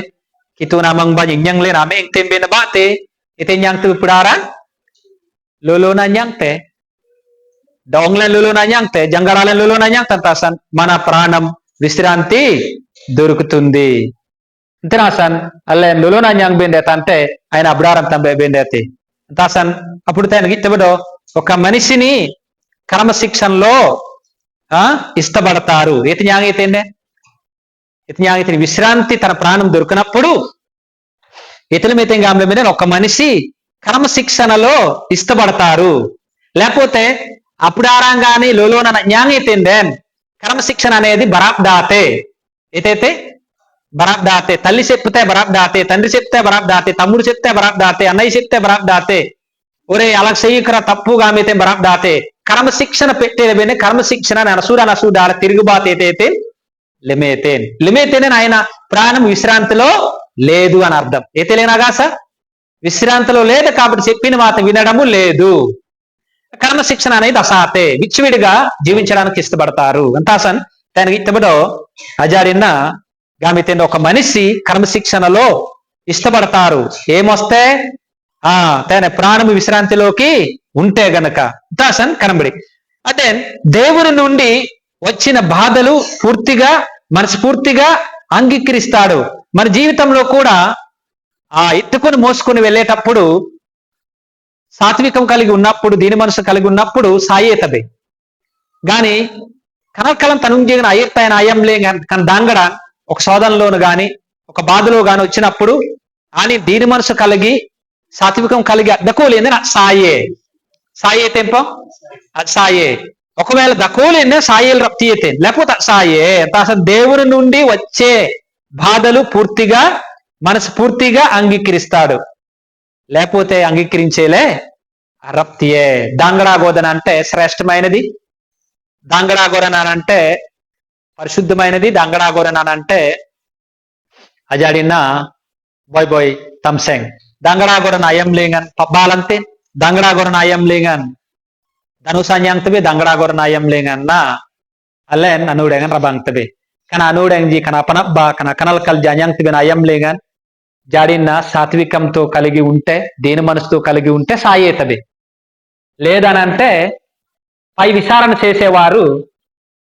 kitu namang banyang nyang le na meng tembe na bate ite nyang tu pudaran lolo na nyang te donglen lolo na nyang te jangaralen lolo na nyang tantasan mana pranam విశ్రాంతి దొరుకుతుంది అంతరాసన్ అల్లే లొలోనా న్యాంగ్ బెండేత అంటే ఆయన అబ్డారం తంబే బెండేతి అంతాసన్ అప్పుడు తనకి ఇత్తబడో ఒక మనిషిని క్రమశిక్షణలో ఇష్టపడతారు ఏతి న్యాంగ్ అయితేండే ఇతి న్యాంగ్ అయితే విశ్రాంతి తన ప్రాణం దొరికినప్పుడు ఇతల మితంగాంల మీద ఒక మనిషి క్రమశిక్షణలో ఇష్టపడతారు లేకపోతే అప్పుడారంగాని లొలోన న్యాంగ్ అయితేండే క్రమశిక్షణ అనేది బరాబ్ దాతే ఏదైతే బరాబ్ దాతే తల్లి చెప్తే బరాబ్ దాతే తండ్రి చెప్తే బరాబ్ దాతే తమ్ముడు చెప్తే బరాబ్ దాతే అన్నయ్య చెప్తే బరాబ్ దాతే ఒరే అలా చెయ్యకరా తప్పుగా మీతే బరాబ్ దాతే క్రమశిక్షణ పెట్టేదేనే క్రమశిక్షణ నసూడాల తిరుగుబాటు ఏదైతే లిమేతేనే ఆయన ప్రాణం విశ్రాంతిలో లేదు అని అర్థం అయితే లేనాగాస విశ్రాంతిలో లేదు కాబట్టి చెప్పిన మాట వినడము లేదు క్రమశిక్షణ అనేది అసాతే విచ్చివిడిగా జీవించడానికి ఇష్టపడతారు అంతాసన్ తనకి ఇష్టపడో అజాడిన గామితే ఒక మనిషి క్రమశిక్షణలో ఇష్టపడతారు ఏమొస్తే తన ప్రాణము విశ్రాంతిలోకి ఉంటే గనక అంతాసన్ కనబడి అంటే దేవుని నుండి వచ్చిన బాధలు పూర్తిగా మనస్ఫూర్తిగా అంగీకరిస్తాడు మన జీవితంలో కూడా ఎత్తుకొని మోసుకొని వెళ్ళేటప్పుడు సాత్వికం కలిగి ఉన్నప్పుడు దీని మనసు కలిగి ఉన్నప్పుడు సాయేతబే గాని కనకలం తనుంజేగిన అయ్యత్తైన అయ్యంలే కన దాంగడ ఒక శోధనలోను గాని ఒక బాధలో గాని వచ్చినప్పుడు అని దీని మనసు కలిగి సాత్వికం కలిగి దకోలేందే సాయే తెంపం అది సాయే ఒకవేళ దకోలేందే సాయేలు రప్తీయతే లేకపోతే సాయే అసలు దేవుని నుండి వచ్చే బాధలు పూర్తిగా మనసు పూర్తిగా అంగీకరిస్తాడు లేకపోతే అంగీకరించేలే రప్తియే దాంగడాగోదన అంటే శ్రేష్టమైనది దాంగడాగోరన అంటే పరిశుద్ధమైనది దాంగడాగోరన అంటే అజాడిన బోయ్ తమ్సెంగ్ దాంగడాగోరన అయం లేంగన్ పబ్బాలంతే దాంగడాగోరన అయం లేంగన్ ధనుసాన్యాంతబే దాంగడాగోరన అయం లేంగన్ నా అల్లెన్ అనుడెంగన్ రబాంతబే కన అనుడెంగి కన పనబ్బా కన కనల్ కల్ జాన్యాంతబే నా అయం లేంగన్ జాడిన సాత్వికంతో కలిగి ఉంటే దేని మనసుతో కలిగి ఉంటే సాయేతది లేదనంటే పై విచారణ చేసేవారు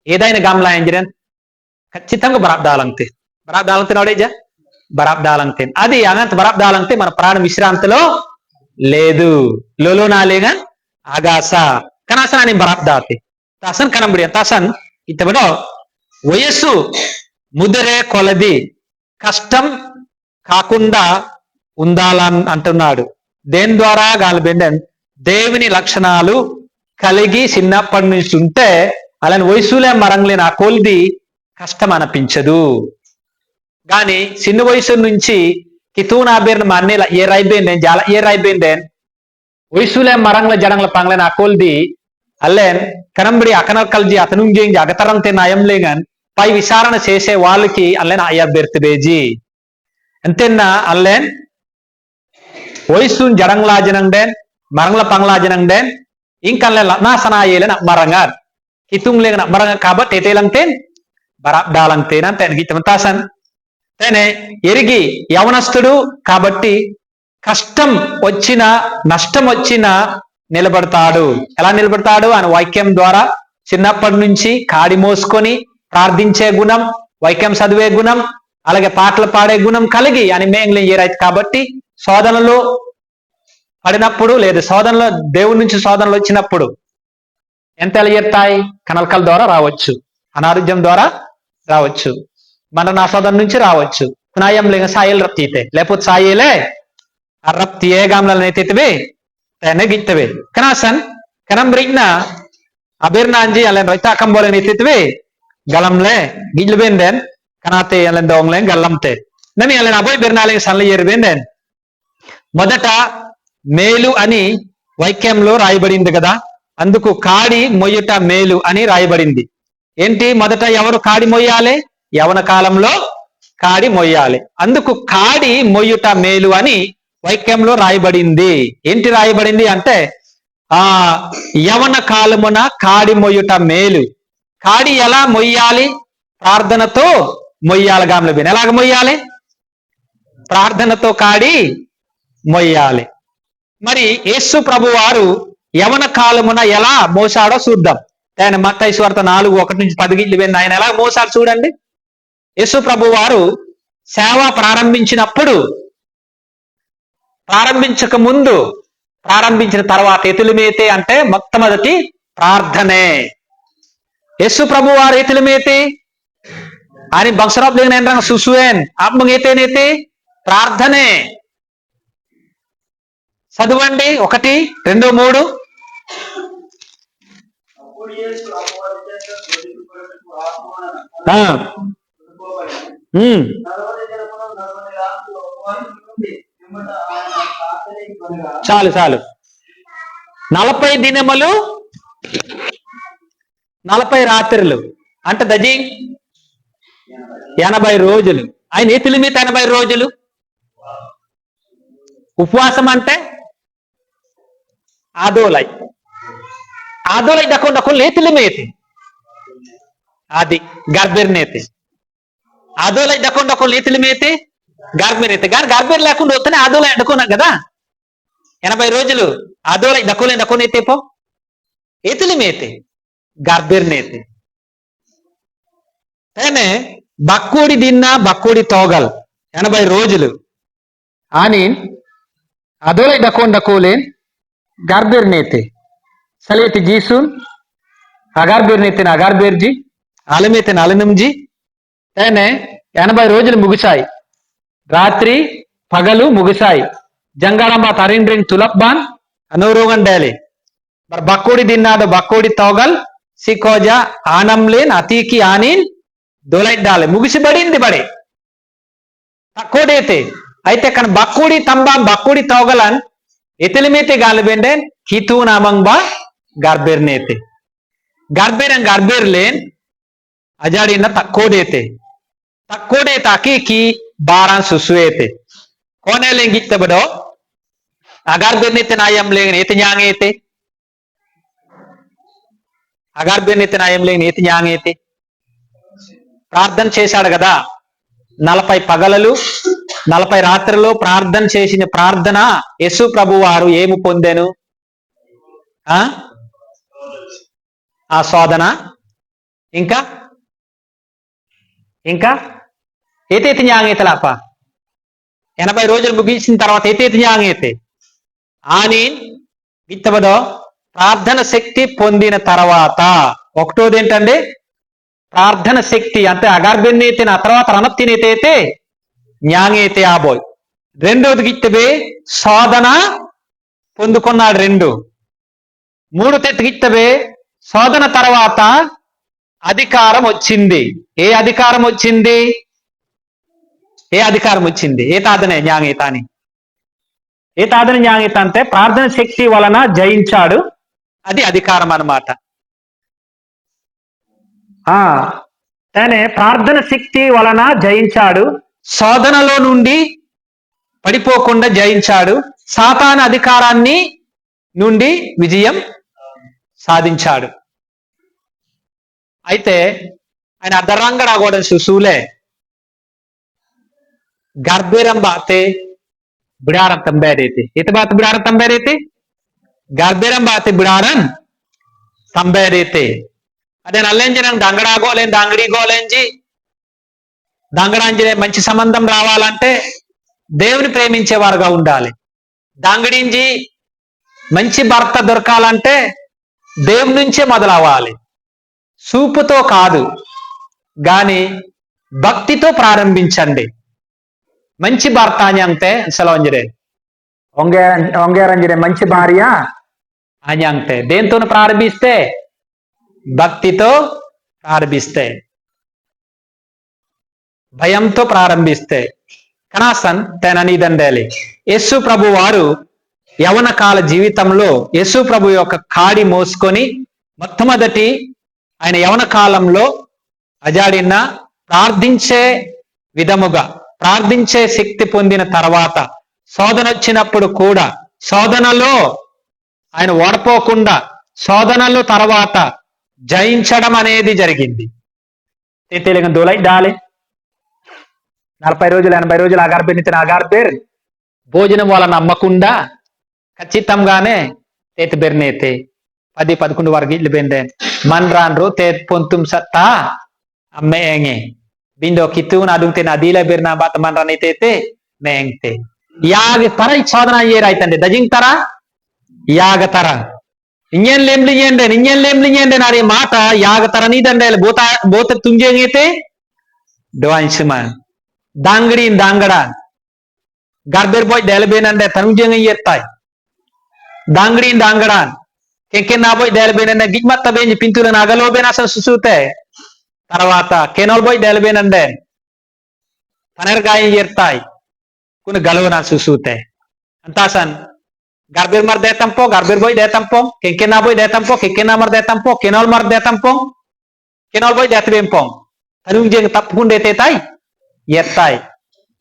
ఏదైనా గమలా ఎంజరన్ ఖచ్చితంగా బరాబ్దాలంతే నోడేజా బరాబ్దాలంతే అది అనంత బరాబ్దాలంతే మన ప్రాణ విశ్రాంతిలో లేదు లోలోనాలేగా ఆగాస కనాసనాన్ని బరాబ్దాతి తాసన్ కనంబడి తాసన్ ఇతబడో వయస్సు ముదరే కొలది కష్టం కాకుండా ఉండాలని అంటున్నాడు దేని ద్వారా గాలిబెండన్ దేవుని లక్షణాలు కలిగి చిన్నప్పటి నుంచి ఉంటే అలాని వయసులే మరంలేని ఆ కొలిది కష్టం అనిపించదు గాని చిన్న వయసు నుంచి కితూనాబేర్న మా అన్నీల ఏ రైబేండెన్ జాల ఏ రైబేండెన్ వయసులే మరంల జడంల పంగలేని ఆ కొలిది అల్లేన్ కనంబడి అకనల్ కల్జి అతను అగతరం తిన్న అయంలేగన్ పై విచారణ చేసే వాళ్ళకి అల్లేన్ అయ్యబెర్తబేజీ అంతేనా అల్లేన్ వయసున్ జడంలాజనండెన్ మరంల పంగ్లాజనండెన్ ఇంకల్లే లగ్నాసనాయేలన మరంగార్ కితుంగ్లేగన మరంగ కాబట్టి ఎతేలంతేన్ బరాబ్దాలంతేన్ అంటే గితమంతాసన్ తేనే ఎరిగి యవనస్తుడు కాబట్టి కష్టం వచ్చిన నష్టం వచ్చిన నిలబడతాడు ఎలా నిలబడతాడు అని వాక్యం ద్వారా చిన్నప్పటి నుంచి కాడి మోసుకొని ప్రార్థించే గుణం వాక్యం చదివే గుణం అలాగే పాటలు పాడే గుణం కలిగి అని మేంగ్లే ఏరైతే కాబట్టి శోధనలో పడినప్పుడు లేదు శోధనలో దేవుడి నుంచి శోధనలు వచ్చినప్పుడు ఎంత ఎలుగెత్తాయి కనల్కల ద్వారా రావచ్చు అనారోగ్యం ద్వారా రావచ్చు మన నా శోధన నుంచి రావచ్చు నాయం లేక సాయలు రప్తీతే లేకపోతే సాయేలే ఆ రప్తియే గామ్లనైతేవే తనే గిత్తవే కనాసన్ కనం బ్రిగ్న అబిర్నాంజి Allen raita కంబోలనైతేవే గలంలే గిల్బెందెన్ కనాతే Allen దోంగ్లే గల్లంతే Nami Allen అబోయ్ బిర్నాలే సన్లయేర్బెందెన్ మొదట మేలు అని వాక్యంలో రాయబడింది కదా అందుకు కాడి మొయ్యుట మేలు అని రాయబడింది ఏంటి మొదట ఎవరు కాడి మొయ్యాలి యవన కాలంలో కాడి మొయ్యాలి అందుకు కాడి మొయ్యుట మేలు అని వాక్యంలో రాయబడింది ఏంటి రాయబడింది అంటే యవన కాలమున కాడి మొయ్యుట మేలు కాడి ఎలా మొయ్యాలి ప్రార్థనతో మొయ్యాలి. గాముల బియ్యం ఎలాగ మొయ్యాలి? ప్రార్థనతో కాడి మొయ్యాలి. మరి యేసు ప్రభు వారు యవన కాలమున ఎలా మోసాడో చూద్దాం. ఆయన మత్తయి సువార్త 4:1-10 ఆయన ఎలా మోసాడు చూడండి. యేసు ప్రభు వారు సేవ ప్రారంభించినప్పుడు, ప్రారంభించక ముందు, ప్రారంభించిన తర్వాత ఎతులమేతే అంటే మొట్టమొదటి ప్రార్థనే. యేసు ప్రభు వారు ఎతులమేతే అని బక్సరాబ్ లేని సుసువేన్ ఆత్మగీతేనైతే ప్రార్థనే. చదవండి 1, 2, 3. చాలు 40 దినములు 40 రాత్రులు అంటే దజీ 80 రోజులు. ఆయన ఎత్తుల మీద 80 రోజులు ఉపవాసం అంటే ఆదోలై దక్కుండా లేతుల మేతి అది గర్భిర్నేతి ఆదోలై దక్కుండా లేతుల మేతి గర్భినేతి కానీ గర్భిర్ లేకుండా వస్తేనే ఆదోలై అడ్డుకున్నాం కదా. 80 రోజులు ఆదోలై దక్కులేతే పో ఎతుల మేతి గర్భిర్నేతి తేనే బక్కుడి దిన్నా బక్కుడి తోగల్ 80 రోజులు అని అదోలై దక్కోలేన్ గార్బేర్నేతే సలేతి జీసూన్ అగార్బేర్నేతిని అగార్బేర్జీ అలమేతిని అలనంజీ తేనే 80 రోజులు ముగిశాయి. రాత్రి పగలు ముగిశాయి. జంగారంబా తరిండ్రింగ్ తులప్బాన్ అనోరోగన్ డేలి మరి బక్కుడి దిన్నాడు బక్కుడి తోగల్ సికోజా ఆనంలేన్ అతీకి ఆనిన్ దొలైడ్డాలి ముగిసిబడింది బడి తక్కువడైతే అయితే కానీ బక్కుడి తంబాం బక్కుడి తోగలన్ ఎతిలిమేతే గాలిబెండెన్ హితూ నామంగ్ బా గార్బేర్నేతే గార్బేరన్ గార్బేర్లేన్ అజాడిన తక్కువడైతే అకీకి బారాన్ సుసువేతే కోనేలేం గిత్తబడో అగార్బేర్నేతే నాయం లేని ఏతి న్యాంగైతే అగార్బేర్నేతే నాయం లేని ఏతి న్యాంగైతే ప్రార్థన చేశాడు కదా. 40 పగలలు 40 రాత్రులు ప్రార్థన చేసిన ప్రార్థన యేసు ప్రభు వారు ఏమి పొందాను? ఆ శోధన ఇంకా ఏతైతే న్యాంగైతలాప 80 రోజులు ముగించిన తర్వాత ఏతైతే న్యాంగైతే అని విత్తబదో ప్రార్థన శక్తి పొందిన తర్వాత ఒకటోది ఏంటండి? ప్రార్థన శక్తి అంటే అగార్బెన్నైతే ఆ తర్వాత రణప్తినైతే న్యాంగైతే ఆబోయ్. రెండోది గిత్తబే శోధన పొందుకున్నాడు 2. 3 తెత్తిగిత్తబే శోధన తర్వాత అధికారం వచ్చింది. ఏ అధికారం వచ్చింది? ఏ తాదనే న్యాంగైత అని ఏ తాదన న్యాంగైత అంటే ప్రార్థన శక్తి వలన జయించాడు. అది అధికారం అన్నమాట. తనే ప్రార్థన శక్తి వలన జయించాడు. శోధనలో నుండి పడిపోకుండా జయించాడు. సాతాను అధికారాన్ని నుండి విజయం సాధించాడు. అయితే ఆయన అర్ధరంగడ కూడా సుసూలే గర్భేరం బాతే బిడారం తంబేరైతే ఇత బాత బిడారం తంబేరైతే గర్భేరం బాతే బిడారం తంబేరైతే అదే నల్లేంజనం దంగడాగోలేం దంగడిగోలేంజి దంగడాంజనే మంచి సంబంధం రావాలంటే దేవుని ప్రేమించేవారుగా ఉండాలి. దంగడించి మంచి భర్త దొరకాలంటే దేవుని నుంచే మొదలవ్వాలి. చూపుతో కాదు గాని భక్తితో ప్రారంభించండి. మంచి భర్త అని అంటే సెలవంజరే ఒంగేరంజరే మంచి భార్య అని అంటే దేంతో ప్రారంభిస్తే? భక్తితో ప్రారంభిస్తే, భయంతో ప్రారంభిస్తే కనాసన్ తెననిదండేలి. యేసు ప్రభు వారు యవన కాల జీవితంలో యేసు ప్రభు యొక్క కాడి మోసుకొని మొట్టమొదటి ఆయన యవన కాలంలో అజాడిన ప్రార్థించే విధముగా ప్రార్థించే శక్తి పొందిన తర్వాత శోధన వచ్చినప్పుడు కూడా శోధనలో ఆయన ఓడిపోకుండా శోధనలో తర్వాత జయించడం అనేది జరిగింది. tetelengan dolai dale 40 రోజులు 80 రోజులు అగార్బెర్ నితిన అగార్బెర్ భోజనం వాళ్ళని నమ్మకుండా ఖచ్చితంగానే తేత బెర్నేతే 10-11 వరకు ఇల్లు బెండెన్ మన్ రాన్రు తేత్ పొంతుం సత్తా అమ్మే ఎంగే bindo kitun adung te nadila berna bat man ranitete mengte yag tara sadana ye raitande dajing tara yag tara inyen lemli nyende nari mata yag tara ni dandel bota tunje ngete doan sima dangri dangada garber boy delbe nande tanuje ngeyettai dangri dangada kenken na boy delbe nande gitmat tabe pintura nagalobe na susute తర్వాత కెనోల్ బోయ్ డెల్బేనండే పనర్గాయ yertai kun galona susute antasan garber mar detampo garber boy detampo kenkena boy detampo kenkena mar detampo kenol mar detampo kenol boy detbempo tanung jeng tapkunde tetai yertai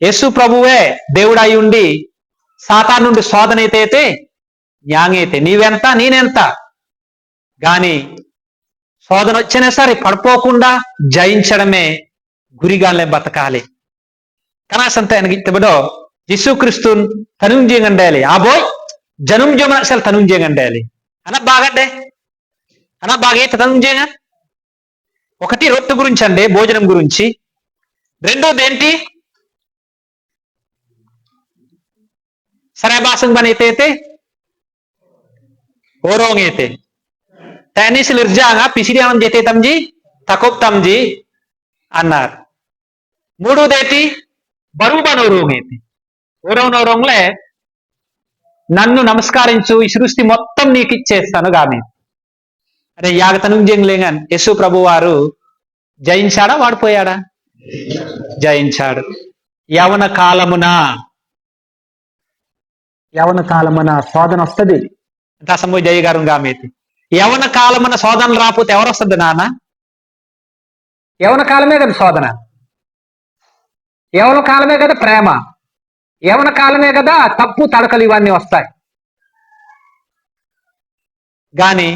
yesu ప్రభువే దేవుడై ఉండి సాతాను నుండి శోధన అయితే న్యాంగైతే నీవెంత నేనెంత గాని శోధన వచ్చినా సరే పడిపోకుండా జయించడమే గురిగాలే బతకాలి కనాసంత ఎనగిట్టబడో యేసుక్రీస్తున్ తనుంజేంగండాలి ఆ బోయ్ జనం జమన అసలు తనుంజేంగండాలి అన బాగడ్డే అన బాగే తనుంజేంగ ఒకటి రొట్టె గురించి అండి భోజనం గురించి రెండోది ఏంటి సరే బాసం బనైతే ఓరోంగైతే tenis lirjanga pisirianam jete tamji takop tamji anar mudu deti baru banorongeti orongle నన్ను నమస్కరించు ఈ సృష్టి మొత్తం నీకు ఇచ్చేస్తాను గాని అరే యాగతనం జంగ్లేంగన్ యేసు ప్రభు వారు జయించాడా వాడిపోయాడా జయించాడు యవన కాలమున శోధన వస్తది అంత సమయ జయగారు గామేతి యవన కాలమున శోధనలు రాకపోతే ఎవరు వస్తుంది నాన్న యవన కాలమే కదా శోధన యవన కాలమే కదా ప్రేమ యవన కాలమే కదా తప్పు తడకలు ఇవన్నీ వస్తాయి గాని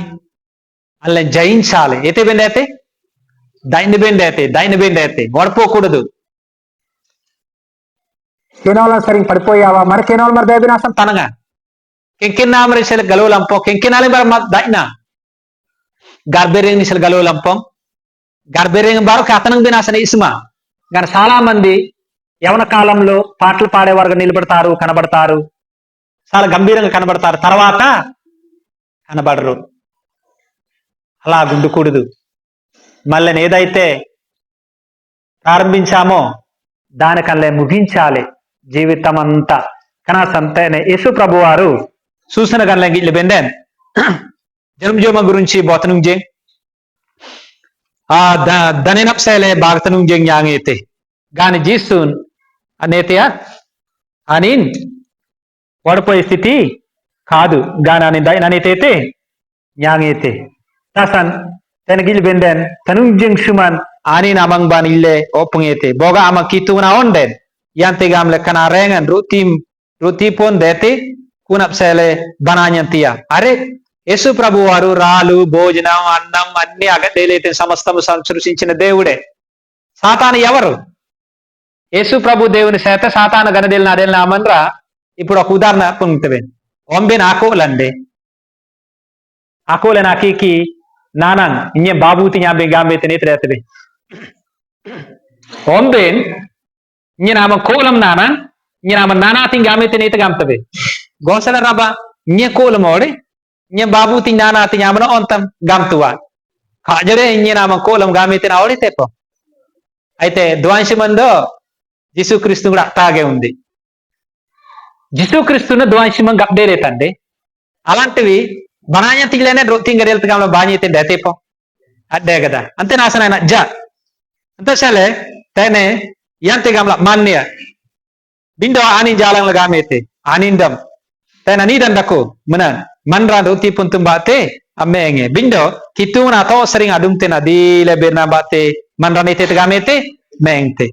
అలా జయించాలి ఏతే బెండైతే దైన బెండైతే ఓడిపోకూడదు కెనోల సరిగ్ పడిపోయావా మరి కెనోల మరి దేవినాశం తనగా కెంకిన్నామరి సెల గలవలంపో కెంకినాలి మరి దైనా గర్భేరింగ్ నిసలు గలవలంపం గర్భేరింగ్ బారు అతనికి బినాసన ఇసుమా కానీ చాలా మంది యవన కాలంలో పాటలు పాడేవారుగా నిలబడతారు కనబడతారు చాలా గంభీరంగా కనబడతారు తర్వాత కనబడరు అలా గుండుకూడదు మళ్ళీ ఏదైతే ప్రారంభించామో దానికల్లే ముగించాలి జీవితం అంతా కనాసంతేనే యేసు ప్రభు వారు సూచన కల్లే గిల్లి బెండెన్ జన్మజోమ గురించి బోతనుంజే ఆ దనినప్సైలే బాగతనుంజే జ్ఞాంగైతే గాని జీసూన్ అనేతయా అనిన్ ఓడిపోయే స్థితి కాదు గాని అని దైననైతే జ్ఞాంగైతే tasan tenegil benden tanunjeng suman ani namang ban ille opungete boga ama kituna onden yante gamle kana rengan ruti pon dete kunap sele bananyantia are యేసు ప్రభు వారు రాలు భోజనం అన్నం అన్ని అగదేలైతే సమస్తము సంసృష్టించిన దేవుడే సాతాను ఎవరు యేసు ప్రభు దేవుని చేత సాతాను గనదేలిన అదేలినామన్రా ఇప్పుడు ఒక ఉదాహరణ పొందుతవే ఒంబెన్ ఆకోలండి ఆకోలెన్ ఆకీకి nanan inye babuti nyambe gambe tenete retebe omben inye nama kolam nanan inye nama nanati gambe tenete gamtabe gosala raba inye kolam ode inye babuti nanati nyamana ontam gamtuwa kajare inye nama kolam gambe tena ode tepo aite dwanshimando jisu kristu kuda atage undi jisu kristuna dwanshimang gabdere tande alantivi bananya tiglene tinggal gamla banyi te dete po adde kada ante nasana na ja ante sale tene yante gamla manya bindo ani jalang la gamete anindam tena ni dandako menan manran roti puntum bate amenge bindo kituna to sering adum te nadi leberna bate manran ite te gamete mengte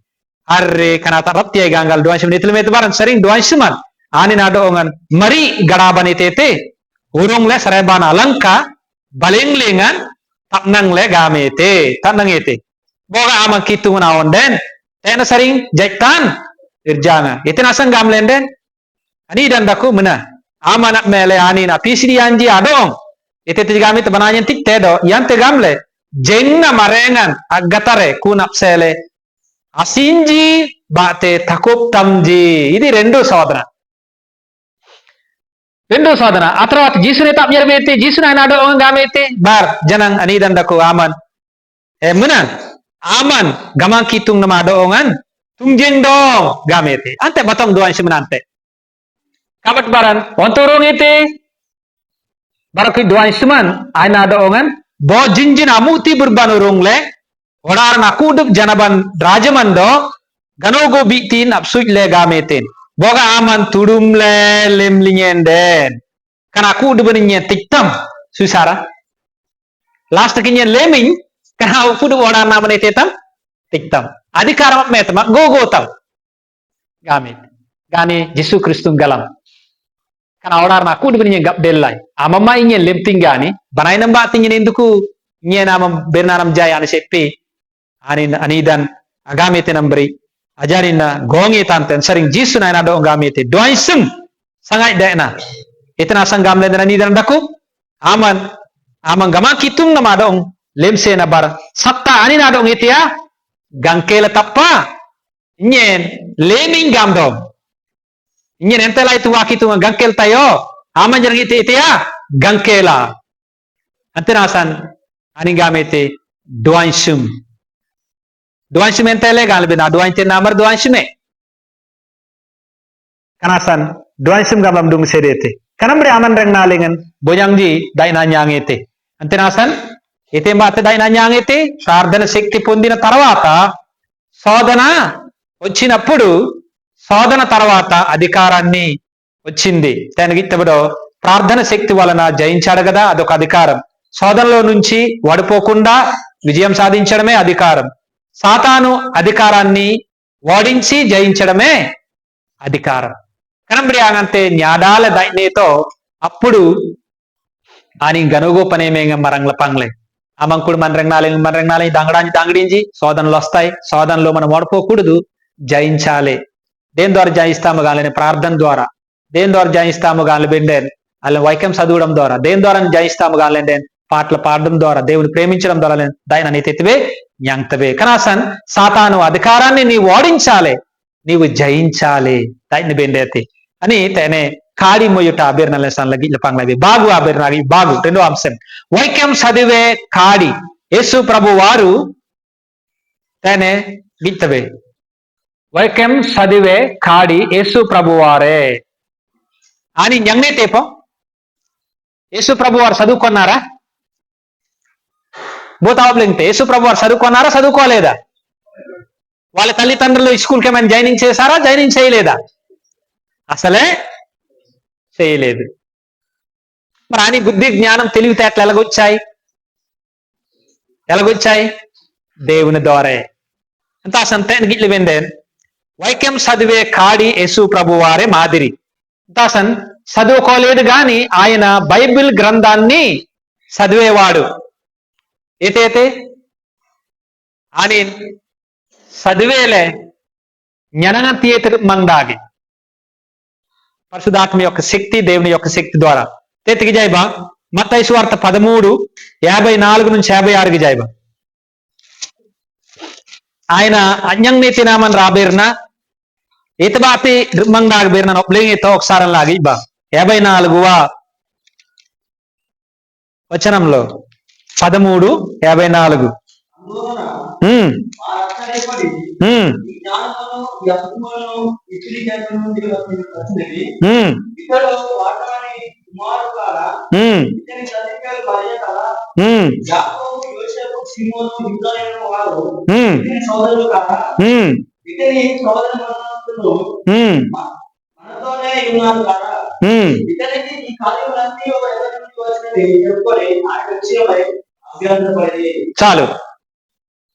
arre kanata rapti gangal duanshim nitle met baran sering duanshiman ani nado ongan mari gada banite te urung le sarebana langka baleng lengan taknang le gamete tanang ete Boga amang kitung na onden. Tena sering jaitan irjana. Ite nasang gamlen den. Ani dan daku mena. Amanak mele ani na pisri anji adong. Ite tigamit bananyen tik tedo. Yan te gamle. Jenna marengan aggatare kunap sele. Asinji bate takup tamji. Ini rendu saudara. Rendu saudara. Atrawat jisune tak nyermete. Jisune ana adong gamete. Bar janang ani dan daku aman. Mena. Aman gamang kitung nama doongan tungjeng dong gamete ante batong doan semenante kabat baran ontorong ite baraki doan seman aina doongan bo jinjin amuti berbanurung le orar nakuduk janaban rajamando ganogo bitin apsuj le gametin boga aman tudum le lemlingenden kana kudu beninye tiktam susara last kinye leming Kau pudu orang nama ni tetam, tiktam. Adhikaram metama gogotam. Gamit. Gani Yesus Kristus galam. Karena orang aku tu punya gap delai. Amama ingin lemting gani. Banai nambah tingin induku. Ingin nama bernaram jaya ane sepi. Ani dan agami te namberi. Ajarin na gongi tanten sering Yesus na nado agami te. Doain sung sangai dekna. Itu nasang gamle dan ani dan daku. Aman gama kitung nama dong. Lemse na bar satta ani na dong itia gangkela tappa nyen leming gamdom nyen entela itu waki tu gangkel tayo aman jarang itia gangkela anterasan ani gamete doansum entele galbe na doante namar doansume kanasan doansum gamam dung sedete kanamre aman reng nalengan bojangji daina nyangete anterasan Ite mbate daina nyangete ప్రార్థన శక్తి పొందిన తర్వాత శోధన వచ్చినప్పుడు శోధన తర్వాత అధికారాన్ని వచ్చింది దానికి ఇప్పుడు ప్రార్థన శక్తి వలన జయించాడు కదా అదొక అధికారం శోధనలో నుంచి వడిపోకుండా విజయం సాధించడమే అధికారం సాతాను అధికారాన్ని ఓడించి జయించడమే అధికారం కనంబ్రియాంగంతే న్యాడాల దైనేతో అప్పుడు అని గనుగోపనేమేంగ మరంగ్ల పంగ్లే అమంకుడు మనరంగనాలి దాంగడించి శోధనలు వస్తాయి శోధనలో మనం ఓడిపోకూడదు జయించాలి దేని ద్వారా జయిస్తాము గాలని ప్రార్థన ద్వారా దేని ద్వారా జయిస్తాము గాలి బెండేన్ అలా వైకం చదవడం ద్వారా దేని ద్వారా జయిస్తాము గాలంటే పాటలు పాడడం ద్వారా దేవుని ప్రేమించడం ద్వారా దాని నీతివే జ్ఞాంతవే కనాసన్ సాతాను అధికారాన్ని నీవు ఓడించాలి నీవు జయించాలి దాన్ని బెండేతి అని తేనే కాడి మొయ్యుట అభ్యర్థన లెసన్లకి పంగ్లవి బాగు అభ్యర్థన బాగు రెండో అంశం వైక్యం చదివే కాడి యేసు ప్రభు వారు తేనే గిత్తవే వైక్యం చదివే కాడి యేసు ప్రభు వారే అని జ్ఞంగే తేపం యేసు ప్రభు వారు చదువుకున్నారా భూతావలింటే యేసు ప్రభు వారు చదువుకున్నారా చదువుకోలేదా వాళ్ళ తల్లిదండ్రులు స్కూల్కి ఏమైనా జాయినింగ్ చేశారా జాయినింగ్ చేయలేదా అసలే చేయలేదు మరి అని బుద్ధి జ్ఞానం తెలివితేటలు ఎలాగొచ్చాయి దేవుని ద్వారే అంత సంతేన్ గిట్లు వెందేన్ వైక్యం చదివే కాడి యేసు ప్రభు వారే మాదిరి అంతాసన్ చదువుకోలేదు గాని ఆయన బైబిల్ గ్రంథాన్ని చదివేవాడు ఏతైతే అని చదివేలే జ్ఞాన తీయత మందాగి పరిశుద్ధాత్మ యొక్క శక్తి దేవుని యొక్క శక్తి ద్వారా తెతికి జైబా మత్తయి సువార్త 13:54-56 జైబా ఆయన అన్యంనీతి నామన్ రాబేర్న ఇతబాతి మందాగ్ బేర్న నొప్లింగ్ ఇతో ఒకసారి లాగి బా 54వ వచనంలో 13:54 చాలు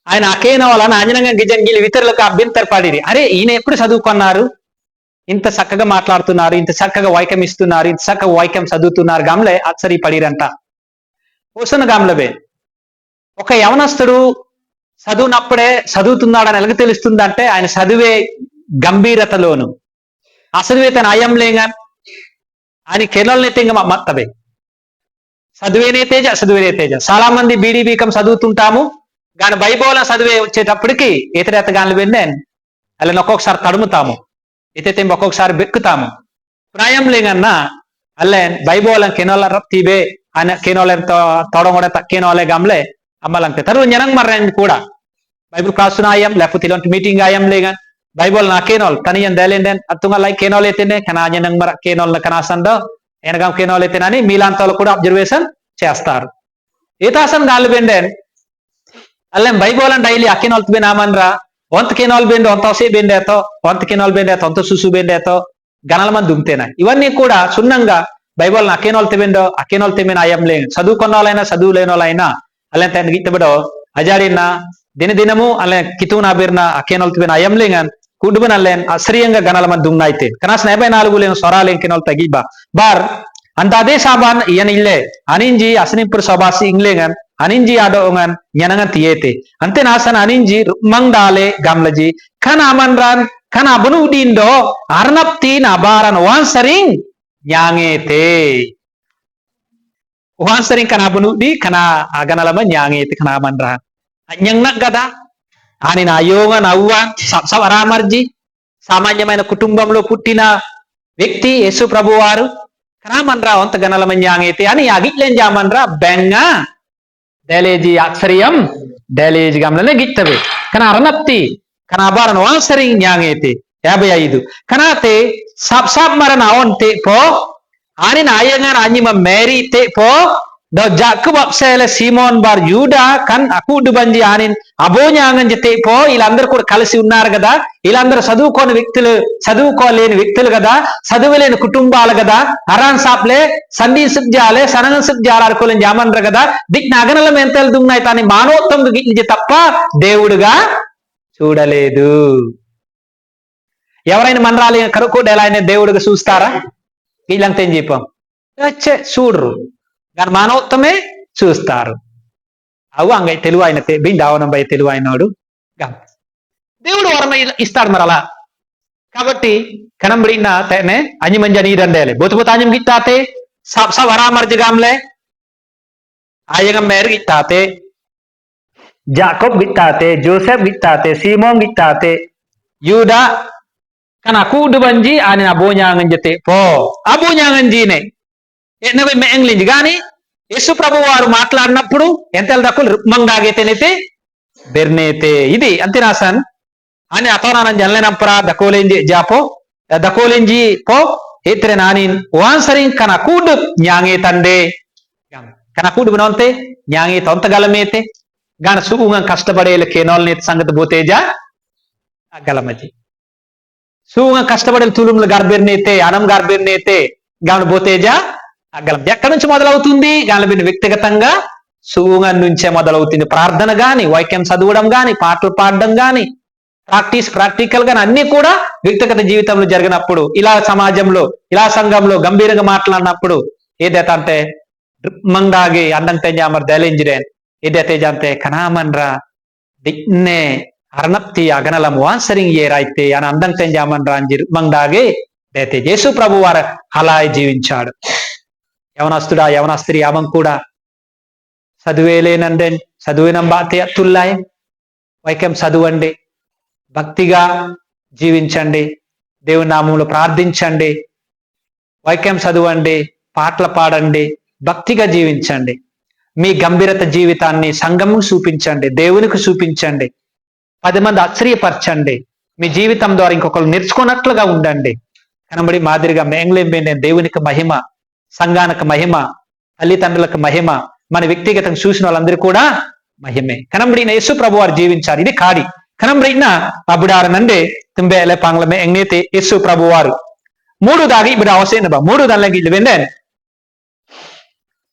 ఆయన అకేన వలన అంజనంగా గిజంగిలి ఇతరులకు అభ్యంతరపడి అరే ఈయన ఎప్పుడు చదువుకున్నారు ఇంత చక్కగా మాట్లాడుతున్నారు ఇంత చక్కగా వైకం ఇస్తున్నారు ఇంత చక్కగా వైకం చదువుతున్నారు గమలే ఆశ్చర్యపడిరంట వస్తున్న గమలవే ఒక యవనస్తుడు చదువునప్పుడే చదువుతున్నాడని ఎలాగ తెలుస్తుందంటే ఆయన చదివే గంభీరతలోను అసదువే తన అయంలేగా అని కెనోల్నైతే ఇంకా మత్తవే చదువేనే తేజ చాలా మంది బీడీబీకం చదువుతుంటాము కానీ బైబోల చదివే వచ్చేటప్పటికి ఇతరేతగాన్లు వెళ్ళాను అలా ఒక్కొక్కసారి తడుముతాము ఇతైతే ఒక్కొక్కసారి బెక్కుతాము ప్రాయం లేగన్నా అల్లేన్ బైబోలం కెనోల తీబే ఆయన కెనోల తోడం కూడా కెనోలే గమ్లే అమ్మలంతే తరువు జనం మర్రం కూడా బైబిల్ క్లాసున అయ్యాం లేకపోతే ఇలాంటి మీటింగ్ అయ్యాం లేగాన్ బైబోల్ నా కేనోల్ తనియన్ దేలేండెన్ అత్తుంగా లైక్ కేనోల్ అయితేనే కనాజనం మర కేనోల్ కనాసందో ఎనగం కేనోల్ అయితేనని మీలాంతలో కూడా అబ్జర్వేషన్ చేస్తారు ఈతాసన్ గాలు బెండెన్ అల్లేం బైబోలన్ డైలీ అకేనోల్ బినామన్రా వంత కేనోల్ బెండు వంత వసే బెండేతో వంత కేనోల్ బెండేతో వంత సుసు బెండేతో గణల మంది దుమ్తేనా ఇవన్నీ కూడా సున్నంగా బైబోల్ అకేనోల్ తెబెండో అకేనోల్ తెమిన అయ్యం లేదు చదువుకున్న వాళ్ళైనా చదువు లేని వాళ్ళైనా అల్లేం తన గీతబడో అజాడినా దినదినము అలా కితువున బెర్న అకేనోల్ తెబెన అయ్యం లేగన్ కుడుబన్ అల్లేన్ అసరియంగా గణల మంది దుమ్నాయితే కనాస్ 84 లేని స్వరాలు ఎంకెనోల్ తగిబా బార్ అంత అదే సాబాన్ ఇయన ఇల్లే అనింజి అసనింపురు సబాసి ఇంగ్లేగన్ అనింజి ఆడోగన్ యనంగన్ తియేతే అంతే నాసన అనింజి మంగ్డాలే గమ్లజి ఖన్ అమన్రాన్ ఖన్ అబను ఉడిండో అర్నప్తి నబారన్ వాన్సరింగ్ న్యాంగేతే వాన్సరింగ్ ఖన్ అబను డి ఖన అగనలమ న్యాంగేతే ఖన అమన్రాన్ అన్యంగనక్ గదా అని నా యోగన్ అవ్వాన్ సవరామర్జి సామాన్యమైన కుటుంబంలో పుట్టిన వ్యక్తి యేసు ప్రభు వారు కనామన్రా వంత గణలమన్యాంగైతే అని అగిట్లేం జామన్రా బెంగ డేలేజీ అక్షరియం డేలేజీ గమలనే గిట్టవే కన అరనప్తి కన అబారన్ వాన్సరి న్యాంగైతే 55 కనాతే సబ్ మరణ అవన్తే పో అని నాయంగా అన్నిమ మేరీ తే పో do jakub apsele simon bar yuda kan aku బంది అని అబోన్యాంగం చెతే పో వీళ్ళందరూ కూడా కలిసి ఉన్నారు కదా వీళ్ళందరూ చదువుకోని వ్యక్తులు చదువుకోలేని వ్యక్తులు కదా చదువులేని కుటుంబాలు కదా అరాన్ సాప్లే సంధి సుబ్జాలే సనగ సుబ్జాలనుకోలేని జామన్ర కదా దిక్ నగనలం ఎంత వెళ్తున్నాయి తాని మానవత్వం గిల్చి తప్ప దేవుడుగా చూడలేదు ఎవరైనా మనరాలి కరుకోడు ఎలా అయినా దేవుడుగా చూస్తారా వీళ్ళంతా ఏం చెప్పాం వచ్చే చూడరు కానీ మానవత్వమే చూస్తారు అవు అంగై తెలుగు ఆయన బిందావనంబై తెలుగు అయినాడు దేవుడు వరం ఇస్తాడు మరి అలా కాబట్టి కనంబడిన తేనే అంజమంజ నీరండేలే బొతుబుత అంజం గిట్టాతే సబ్ వరామర్జగాంలే ఆయగం మేర గిట్టాతే జాకోబ్ గిట్టాతే జోసెఫ్ గిట్టాతే సీమోన్ గిట్టాతే యూడా కన కూడు బంజి అని అబోన్యాంగం జతే పో అబోన్యాంగం జీనే ఎంగ్లింజ్ కానీ యేసు ప్రభు వారు మాట్లాడినప్పుడు ఎంత దక్కులు రుక్మంగాగైతేనైతే బెర్నేతే ఇది అంతేనాసన్ అని అతోనానం జనలేనంపరా దకోలేంజి జాపో దకోలేంజి పో ఏత్రే నాని వాన్సరింగ్ కన కూడు న్యాంగే తండే కన కూడు బినోంతే న్యాంగే తొంతగలమేతే గాన సుగుంగం కష్టపడేల కేనోల్నేత సంగతి పోతేజా గలమజి సుగుంగం కష్టపడేల తులుములు గర్బెర్నేతే అనం గర్బెర్నేతే గాన పోతేజా అగ్గలం ఎక్కడి నుంచి మొదలవుతుంది గాలిబిన వ్యక్తిగతంగా సుగం నుంచే మొదలవుతుంది ప్రార్థన గాని వాక్యం చదవడం గాని పాటలు పాడడం గాని ప్రాక్టికల్ గాని అన్ని కూడా వ్యక్తిగత జీవితంలో జరిగినప్పుడు ఇలా సమాజంలో ఇలా సంఘంలో గంభీరంగా మాట్లాడినప్పుడు ఏదైతే అంటే మందాగి అందంతే జామర్ దళింజిరేన్ ఏదైతే జాంతే కనామన్రా దిక్నే అర్నప్తి అగనలం వాన్సరింగ్ ఏరైతే అని అందంతే జామన్రా అని మందాగి అయితే యేసు ప్రభు వారు అలా జీవించాడు యవనస్తుడా యవనస్త్రీ అవన్ కూడా చదువేలేనండి చదువునం బాతే అత్తుల్లాయ్ వైక్యం చదువండి భక్తిగా జీవించండి దేవుని నామములో ప్రార్థించండి వైక్యం చదువండి పాటలు పాడండి భక్తిగా జీవించండి మీ గంభీరత జీవితాన్ని సంఘము చూపించండి దేవునికి చూపించండి 10 మంది ఆశ్చర్యపరచండి మీ జీవితం ద్వారా ఇంకొకరు నేర్చుకున్నట్లుగా ఉండండి కనబడి మాదిరిగా మేంగ్లేంబే దేవునికి మహిమ సంఘానికి మహిమ తల్లిదండ్రులకు మహిమ మన వ్యక్తిగతంగా చూసిన వాళ్ళందరూ కూడా మహిమే కనంబడిన యేసు ప్రభు వారు జీవించారు ఇది కాడి కనంబడిన అబుడారనండే తుంబేలే పాంగ్లమే ఎంగైతే యేసు ప్రభు వారు 3 దాగి ఇప్పుడు అవసరం 3 దానికి వెళ్ళి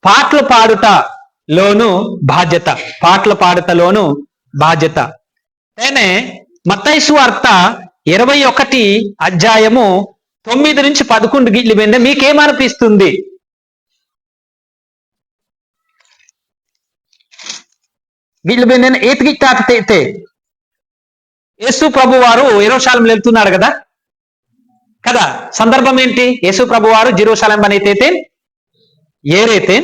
పాటలు పాడుట లోను బాధ్యత పాటలు పాడుటలోను బాధ్యత తేనే మత్తయి సువార్త 21 అధ్యాయము 9 నుంచి 11 గిల్లి వెందే మీకేమనిపిస్తుంది గిట్లబెన్ ఏతి గిట్టాత తేతే యేసు ప్రభు వారు యెరూషలేం వెళ్తున్నాడు కదా కదా సందర్భం ఏంటి యేసు ప్రభు వారు జెరూషలేం బనైతే ఏరైతే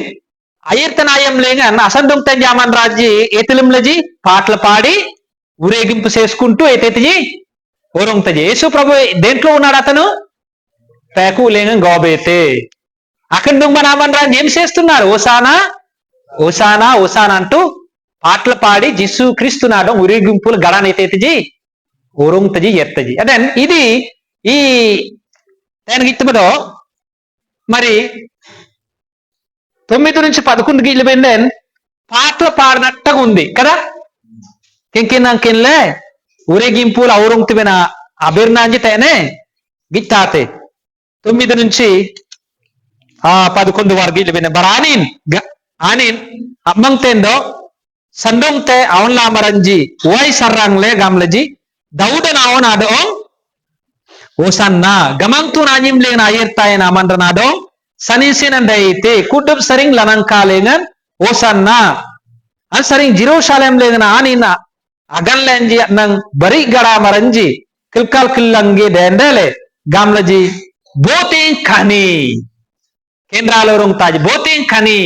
అయ్యర్తనాయం లేగన్ అసందుంగ్తన్ జామన్ రాజ్జి ఏతిలింలజి పాటలు పాడి ఊరేగింపు చేసుకుంటూ ఏతైతజి ఓరంతజి యేసు ప్రభు దేంట్లో ఉన్నాడు అతను పేకు లేగన్ గోబైతే అఖండుంగ్ బనామన్ రాజ్ ఏం చేస్తున్నారు ఓసానా ఓసానా ఓసానా అంటూ పాటలు పాడి జిస్సు క్రీస్తునాడు ఊరేగింపులు గడానైతేతజి ఓరంతజి ఎత్తజి అదెన్ ఇది ఈ నేను ఇత్తమదో మరి 9 నుంచి 11 గిల్లిబెండెన్ పాటలు పాడినట్టుగా ఉంది కదా కింకిన్లే ఊరేగింపులు ఔరంతిబెన అబిర్నాంజి తేనే గిత్తాతే 9 నుంచి 11 వరకు గిల్లిబెన బరానిన్ ఆనిన్ అమ్మంతేందో సండొంగ్తే అవన్లామరంజి ఓయ్ సర్రాంగ్లే గామ్లజి దౌడన్ అవన్ అదో ఓసన్నా గమంతు నాజిం లేన అయ్యర్తాయన అమండ్రనాడో సనిసినందైతే కుడ్డుబ్ సరింగ్ లనంకాలేగన్ ఓసన్నా అన్ సరింగ్ జెరూషలేం లేగన ఆనిన అగన్లెంజి నంగ్ బరి గడా మరంజి కిల్కల్ కిల్లంగి డెండలే గామ్లజి బోతింగ్ ఖని కేంద్రాలో రుంగ్తాజి బోతింగ్ ఖని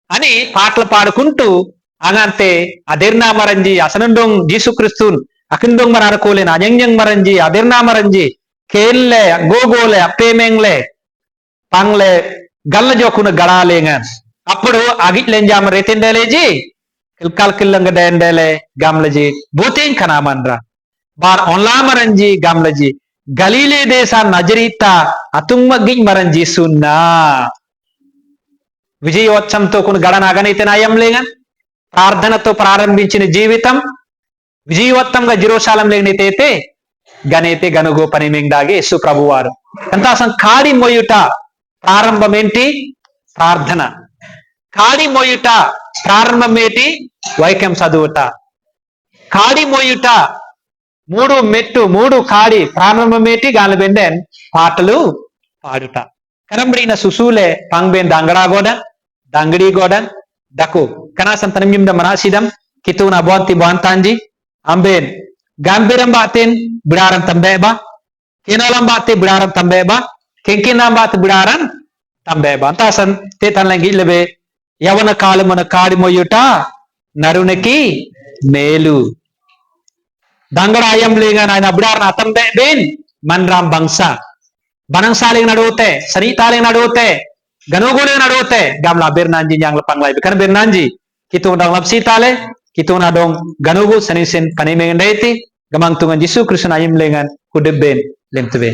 అని పాటలు పాడుకుంటూ అగంతే అదిర్నా మరంజి అసనండొంగ్ జీసుక్రిస్తున్ అకిందొంగ్ మర అనుకోలేని అజంజంగ్ మరంజి అదిర్నా మరంజి కేల్లే గోగోలే అప్పేమెంగ్లే పంగ్లే గల్ల జోకున గడాలేంగన్ అప్పుడు అగిట్లెంజామ రేతిండేలేజి కిల్కాల్ కిల్లంగ డెండేలే గామ్లజి బూతేం ఖనామన్రా బార్ ఒన్లామరంజి గామ్లజి గలీలే దేశా నజరీతా అతుంగగిగ్ మరంజి సున్నా విజయోత్సవంతో కొన్ని గడనాగనైతే నాయం లేగన్ ప్రార్థనతో ప్రారంభించిన జీవితం విజయవంతంగా జెరూషలేం లేనైతే గనైతే గనుగో పనిమిండాగే యేసు ప్రభువారు అంతాసం కాడి మోయుట ప్రారంభం ఏంటి ప్రార్థన కాడి మోయుట ప్రారంభం ఏంటి వైక్యం చదువుట కాడి మోయుట 3 మెట్టు 3 కాడి ప్రారంభం ఏంటి గాలబెండెన్ పాటలు పాడుట కరంబడిన సుసూలే పంగ్బెన్ దంగడా గోడన్ దంగడి గోడన్ దకు కనాసం తనమింద మనాసిదం కితున బోంతి బోంతాంజి ambeen gambiram batin bidaran tambeba kinalam bati bidaran tambeba kinkinam bati bidaran tambeba antasan tetan langi lebe yavana kalamana kaadi moyuta narunaki melu dangada ayam lengan ayana bidaran atambeben manram bangsa banangsaling nadute sanitaling nadute ganugune nadute gamla bernanji yang lepang lai kan bernanji kitu ndang lapsitale kita nadong ganugo sanisen panimeng daiti gamang tungan Yesus Kristus ayam lengan kudeben lentebe